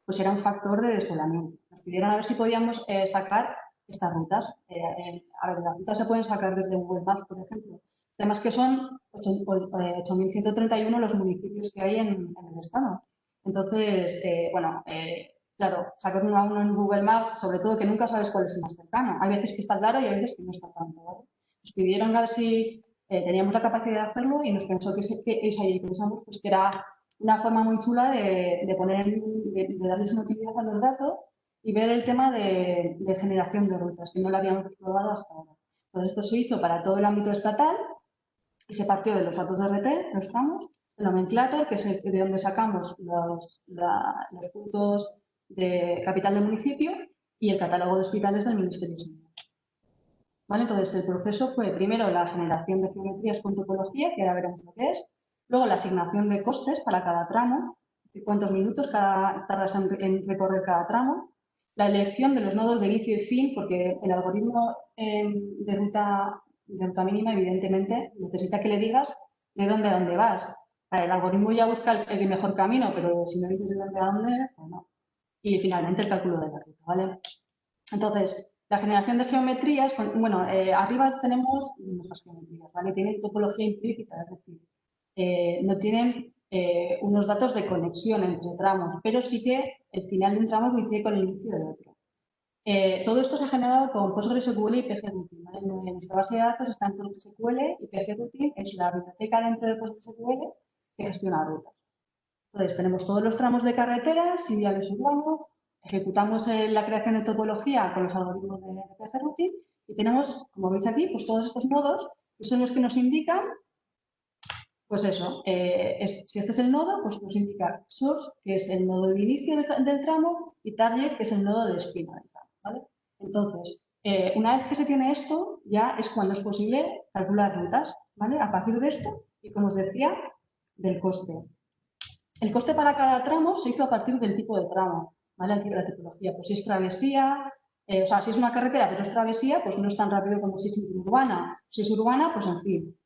pues era un factor de despoblamiento. Nos pidieron a ver si podíamos sacar estas rutas. A ver, las rutas se pueden sacar desde Google Maps, por ejemplo. Además que son 8.131 los municipios que hay en el estado. Entonces, claro, sacar uno en Google Maps, sobre todo que nunca sabes cuál es el más cercano. Hay veces que está claro y hay veces que no está tanto, ¿vale? Nos pidieron a ver si teníamos la capacidad de hacerlo y nos pensó pensamos pues, que era una forma muy chula de darles una utilidad a los datos y ver el tema de generación de rutas, que no lo habíamos explorado hasta ahora. Entonces, esto se hizo para todo el ámbito estatal y se partió de los datos de RT, los tramos, el nomenclator, que es de donde sacamos los puntos de capital del municipio, y el catálogo de hospitales del Ministerio de Sanidad. ¿Vale? Entonces, el proceso fue primero la generación de geometrías con topología, que ahora veremos lo que es, luego la asignación de costes para cada tramo, cuántos minutos tardas en recorrer cada tramo, la elección de los nodos de inicio y fin, porque el algoritmo de ruta mínima, evidentemente, necesita que le digas de dónde a dónde vas. El algoritmo ya busca el mejor camino, pero si no dices de dónde a dónde, pues no. Y finalmente el cálculo de la ruta, ¿vale? Entonces, la generación de geometrías, arriba tenemos nuestras geometrías, ¿vale? Tienen topología implícita, es decir, no tienen unos datos de conexión entre tramos, pero sí que el final de un tramo coincide con el inicio de otro. Todo esto se ha generado con PostgreSQL y PGRoutine, ¿vale? En nuestra base de datos está en PostgreSQL y PGRoutine es la biblioteca dentro de PostgreSQL que gestiona rutas. Entonces, tenemos todos los tramos de carreteras y viales urbanos, ejecutamos la creación de topología con los algoritmos de PGRoutine y tenemos, como veis aquí, pues todos estos nodos que son los que nos indican, pues eso, si este es el nodo, pues nos indica source, que es el nodo de inicio del tramo, y target, que es el nodo de destino del tramo, ¿vale? Entonces, una vez que se tiene esto, ya es cuando es posible calcular rutas, ¿vale? A partir de esto, y como os decía, del coste. El coste para cada tramo se hizo a partir del tipo de tramo, ¿vale? Aquí la tipología, pues si es travesía, si es una carretera pero es travesía, pues no es tan rápido como si es urbana. Si es urbana, pues en fin.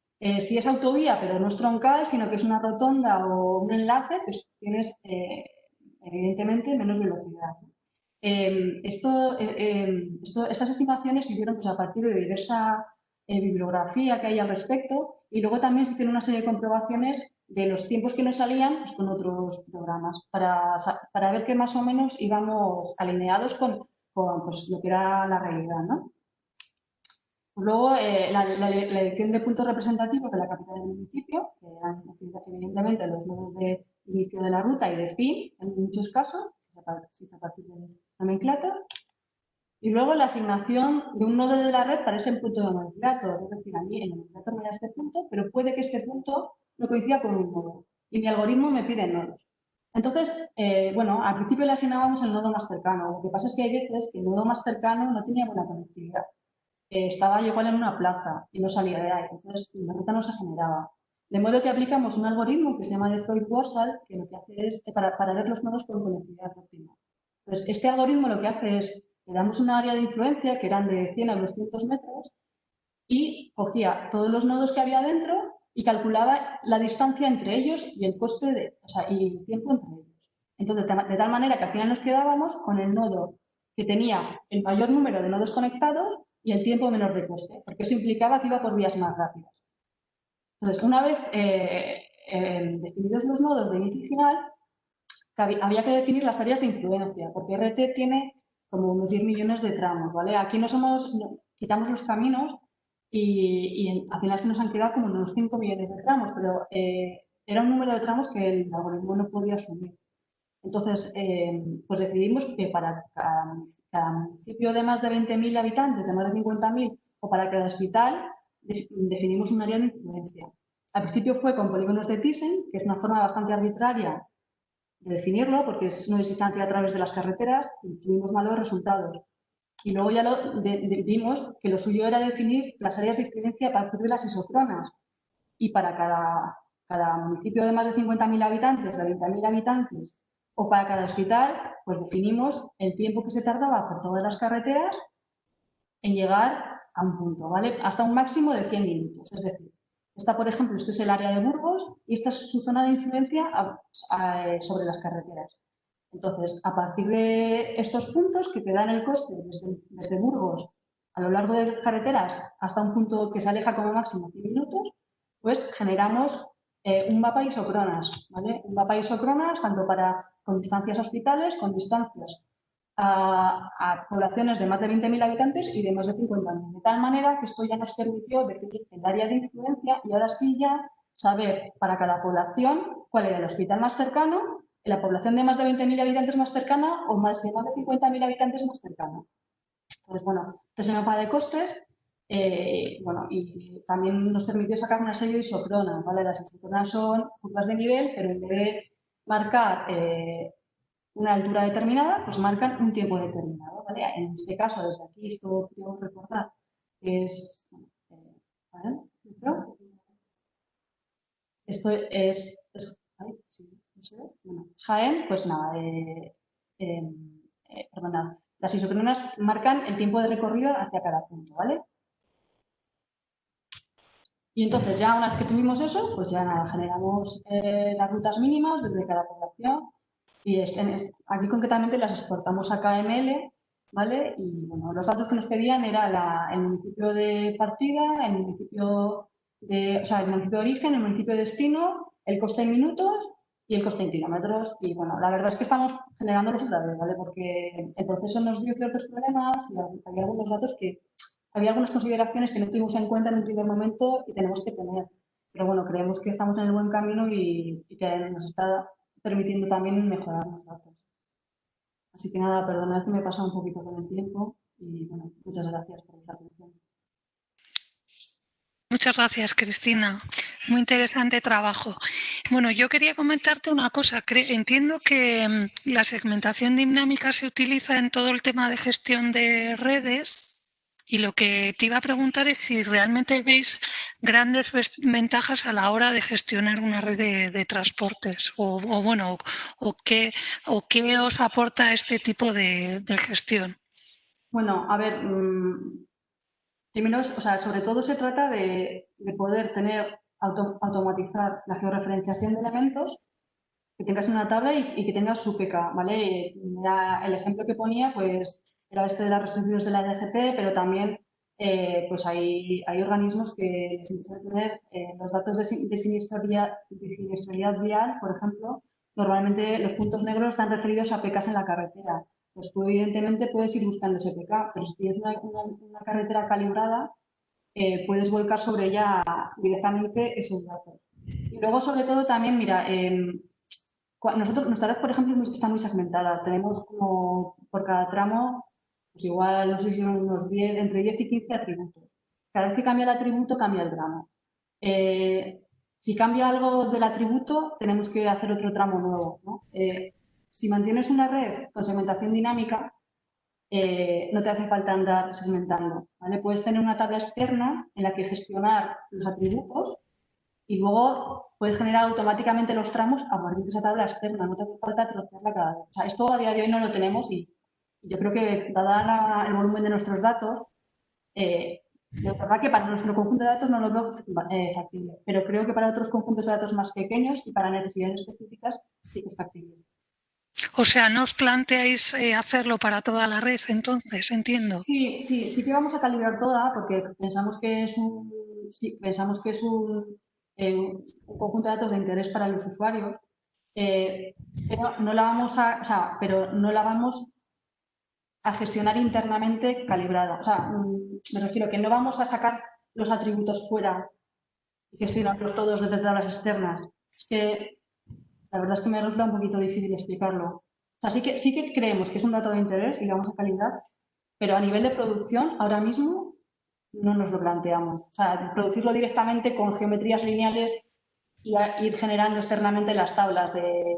Si es autovía pero no es troncal, sino que es una rotonda o un enlace, pues tienes evidentemente menos velocidad, ¿no? Estas estimaciones se hicieron pues, a partir de diversa bibliografía que hay al respecto y luego también se hicieron una serie de comprobaciones de los tiempos que nos salían pues, con otros programas para ver que más o menos íbamos alineados con pues, lo que era la realidad, ¿no? Luego, la elección de puntos representativos de la capital del municipio, que eran evidentemente los nodos de inicio de la ruta y de fin, en muchos casos, se hizo a partir del nomenclator. Y luego la asignación de un nodo de la red para ese punto de nomenclator. Es decir, a mí el nomenclator me da este punto, pero puede que este punto no coincida con un nodo. Y mi algoritmo me pide nodos. Entonces, al principio le asignábamos el nodo más cercano. Lo que pasa es que hay veces que el nodo más cercano no tenía buena conectividad. Estaba igual en una plaza y no salía de ahí, entonces la ruta no se generaba. De modo que aplicamos un algoritmo que se llama de Freud-Warshall, que lo que hace es para ver los nodos con conectividad óptima. Entonces, este algoritmo lo que hace es, le damos una área de influencia que eran de 100 a 200 metros y cogía todos los nodos que había dentro y calculaba la distancia entre ellos y el coste y el tiempo entre ellos. Entonces, de tal manera que al final nos quedábamos con el nodo que tenía el mayor número de nodos conectados y el tiempo menor de coste, porque eso implicaba que iba por vías más rápidas. Entonces, una vez definidos los nodos de inicio y final, había que definir las áreas de influencia, porque RT tiene como unos 10 millones de tramos, ¿vale? Aquí quitamos los caminos y al final se nos han quedado como unos 5 millones de tramos, pero era un número de tramos que el algoritmo no podía asumir. Entonces, pues decidimos que para cada municipio de más de 20.000 habitantes, de más de 50.000 o para cada hospital, definimos un área de influencia. Al principio fue con polígonos de Thyssen, que es una forma bastante arbitraria de definirlo, porque es una distancia a través de las carreteras y tuvimos malos resultados. Y luego ya vimos que lo suyo era definir las áreas de influencia a partir de las isocronas. Y para cada municipio de más de 50.000 habitantes, de 20.000 habitantes, o para cada hospital, pues definimos el tiempo que se tardaba por todas las carreteras en llegar a un punto, ¿vale? Hasta un máximo de 100 minutos. Es decir, Está, por ejemplo, este es el área de Burgos y esta es su zona de influencia sobre las carreteras. Entonces, a partir de estos puntos que te dan el coste desde Burgos a lo largo de carreteras hasta un punto que se aleja como máximo 100 minutos, pues generamos un mapa isócronas, ¿vale? Un mapa isócronas tanto con distancias a hospitales, con distancias a poblaciones de más de 20.000 habitantes y de más de 50.000. De tal manera que esto ya nos permitió definir el área de influencia y ahora sí ya saber para cada población cuál era el hospital más cercano, la población de más de 20.000 habitantes más cercana o más de 50.000 habitantes más cercana. Entonces, bueno, este es el mapa de costes. Bueno, y también nos permitió sacar una serie de isócronas, ¿vale? Las isócronas son curvas de nivel, pero en vez de marcar una altura determinada, pues marcan un tiempo determinado, ¿vale? En este caso, desde aquí, esto quiero recordar que es... ¿vale? Esto es ay, sí, no sé, bueno, Jaén, pues nada, perdonad, las isócronas marcan el tiempo de recorrido hacia cada punto, ¿vale? Y entonces ya una vez que tuvimos eso, pues ya nada, generamos las rutas mínimas desde cada población y aquí concretamente las exportamos a KML, ¿vale? Y bueno, los datos que nos pedían era el municipio de partida, el municipio de origen, el municipio de destino, el coste en minutos y el coste en kilómetros. Y bueno, la verdad es que estamos generándolos otra vez, ¿vale? Porque el proceso nos dio ciertos problemas y había algunos datos que había algunas consideraciones que no tuvimos en cuenta en un primer momento y tenemos que tener. Pero bueno, creemos que estamos en el buen camino y que nos está permitiendo también mejorar los datos. Así que nada, perdonad que me he pasado un poquito con el tiempo y bueno, muchas gracias por esta atención. Muchas gracias, Cristina. Muy interesante trabajo. Bueno, yo quería comentarte una cosa. Entiendo que la segmentación dinámica se utiliza en todo el tema de gestión de redes. Y lo que te iba a preguntar es si realmente veis grandes ventajas a la hora de gestionar una red de transportes o qué os aporta este tipo de gestión. Bueno, a ver, primero, sobre todo se trata de poder automatizar la georreferenciación de elementos, que tengas una tabla y que tengas su PK, ¿vale? El ejemplo que ponía, pues, era este de las restricciones de la DGT, pero también pues hay organismos que les interesa tener los datos de siniestralidad vial, por ejemplo. Normalmente los puntos negros están referidos a PKs en la carretera. Pues tú evidentemente puedes ir buscando ese PK, pero si tienes una carretera calibrada, puedes volcar sobre ella directamente esos datos. Y luego, sobre todo, también, mira, nuestra red, por ejemplo, está muy segmentada. Tenemos como por cada tramo, pues igual, no sé si son unos 10, entre 10 y 15 atributos. Cada vez que cambia el atributo, cambia el tramo. Si cambia algo del atributo, tenemos que hacer otro tramo nuevo, ¿no? Si mantienes una red con segmentación dinámica, no te hace falta andar segmentando, ¿vale? Puedes tener una tabla externa en la que gestionar los atributos y luego puedes generar automáticamente los tramos a partir de esa tabla externa, no te hace falta trocearla cada vez. O sea, esto a día de hoy no lo tenemos y yo creo que, dada el volumen de nuestros datos, de verdad que para nuestro conjunto de datos no lo veo factible, pero creo que para otros conjuntos de datos más pequeños y para necesidades específicas sí que es factible. O sea, ¿no os planteáis hacerlo para toda la red entonces? Entiendo. Sí que vamos a calibrar toda porque pensamos que es un conjunto de datos de interés para los usuarios, pero no la vamos a gestionar internamente calibrada. O sea, me refiero que no vamos a sacar los atributos fuera y gestionarlos todos desde tablas externas. Es que la verdad es que me resulta un poquito difícil explicarlo. O sea, sí que creemos que es un dato de interés y lo vamos a calibrar, pero a nivel de producción, ahora mismo, no nos lo planteamos. O sea, producirlo directamente con geometrías lineales y ir generando externamente las tablas de...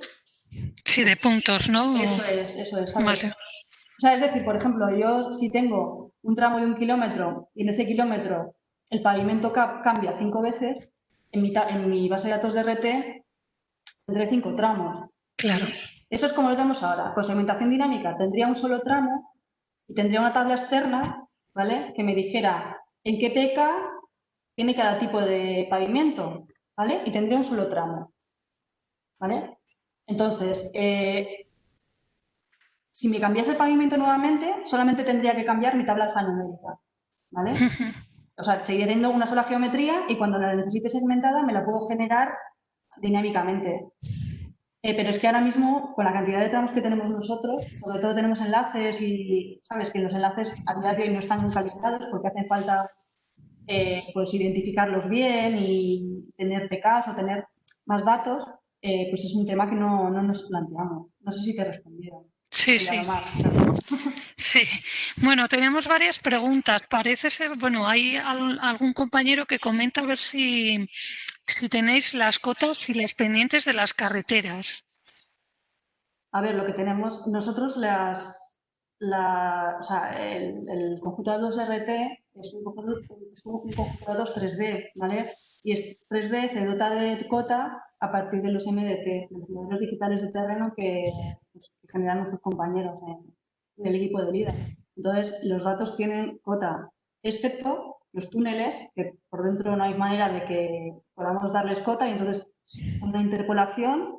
Sí, de puntos, ¿no? Eso es. Vale. O sea, es decir, por ejemplo, yo si tengo un tramo de 1 kilómetro y en ese kilómetro el pavimento cambia 5 veces, en mi base de datos de RT tendré 5 tramos. Claro. Eso es como lo tenemos ahora. Con segmentación dinámica tendría un solo tramo y tendría una tabla externa, ¿vale? Que me dijera en qué PK, tiene cada tipo de pavimento, ¿vale? Y tendría un solo tramo, ¿vale? Entonces, si me cambiase el pavimento nuevamente, solamente tendría que cambiar mi tabla alfanumérica, ¿vale? O sea, seguiría teniendo una sola geometría y cuando la necesite segmentada me la puedo generar dinámicamente. Pero es que ahora mismo, con la cantidad de tramos que tenemos nosotros, sobre todo tenemos enlaces y, ¿sabes? Que los enlaces a día de hoy no están calibrados porque hacen falta pues identificarlos bien y tener PKs o tener más datos, pues es un tema que no nos planteamos. No sé si te respondieron. Sí, sí. Sí. Bueno, tenemos varias preguntas. Parece ser, bueno, hay algún compañero que comenta a ver si tenéis las cotas y las pendientes de las carreteras. A ver, lo que tenemos nosotros, o sea, el conjunto de datos RT es como un conjunto de datos 3D, ¿vale? Y 3D se dota de cota a partir de los MDT, de los modelos digitales de terreno que generan nuestros compañeros en el equipo de LIDA. Entonces, los datos tienen cota, excepto los túneles, que por dentro no hay manera de que podamos darles cota y entonces una interpolación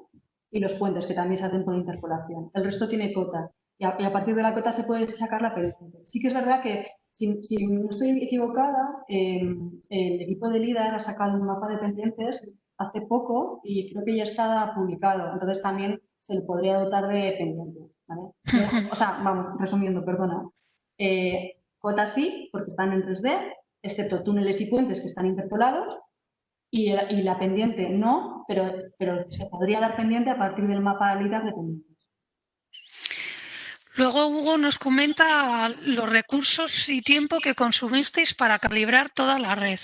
y los puentes, que también se hacen por interpolación. El resto tiene cota y a partir de la cota se puede sacar la pendiente. Sí que es verdad que, si no estoy equivocada, el equipo de LIDAR ha sacado un mapa de pendientes hace poco y creo que ya está publicado. Entonces también se le podría dotar de pendientes, ¿vale? O sea, vamos, resumiendo, perdona. Cota sí, porque están en 3D, excepto túneles y puentes que están interpolados, y la pendiente no, pero se podría dar pendiente a partir del mapa LIDAR de pendientes. Luego Hugo nos comenta los recursos y tiempo que consumisteis para calibrar toda la red.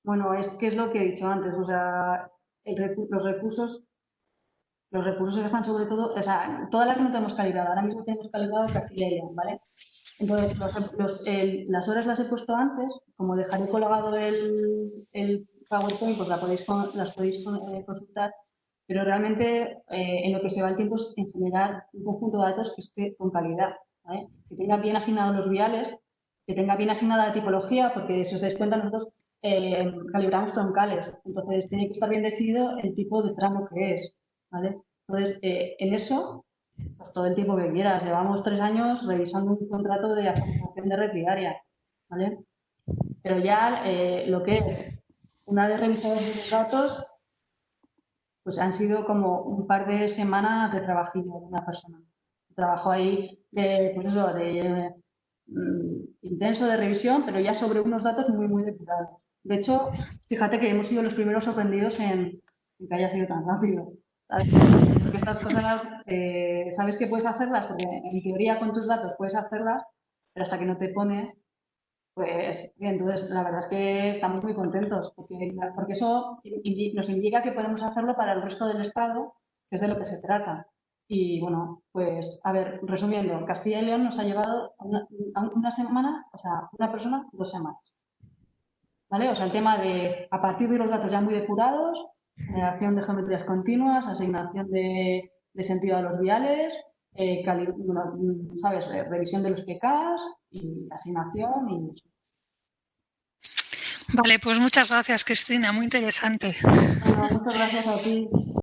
Bueno, es que es lo que he dicho antes, o sea, los recursos se gastan sobre todo, o sea, toda la red no tenemos calibrado, ahora mismo tenemos calibrado Castilla y León, ¿vale? Entonces, las horas las he puesto antes, como dejaré colgado el PowerPoint, pues las podéis consultar, pero realmente en lo que se va el tiempo es en generar un conjunto de datos que esté con calidad, ¿vale? Que tenga bien asignados los viales, que tenga bien asignada la tipología, porque si os dais cuenta nosotros calibramos troncales, entonces tiene que estar bien decidido el tipo de tramo que es, ¿vale? Entonces, en eso, pues todo el tiempo que quieras. Llevamos 3 años revisando un contrato de actualización de red diaria, ¿vale? Pero ya lo que es, una vez revisados los datos, pues han sido como un par de semanas de trabajillo de una persona. Trabajo ahí intenso de revisión, pero ya sobre unos datos muy, muy depurados. De hecho, fíjate que hemos sido los primeros sorprendidos en que haya sido tan rápido, ¿sabes? Porque estas cosas, sabes que puedes hacerlas, porque en teoría con tus datos puedes hacerlas, pero hasta que no te pones, pues entonces la verdad es que estamos muy contentos, porque eso nos indica que podemos hacerlo para el resto del Estado, que es de lo que se trata. Y bueno, pues a ver, resumiendo, Castilla y León nos ha llevado a una semana, o sea, una persona, 2 semanas. ¿Vale? O sea, el tema de, a partir de los datos ya muy depurados, generación de geometrías continuas, asignación de sentido a los viales, ¿sabes? Revisión de los PKs y asignación y eso. Vale, pues muchas gracias, Cristina, muy interesante. Bueno, muchas gracias a ti.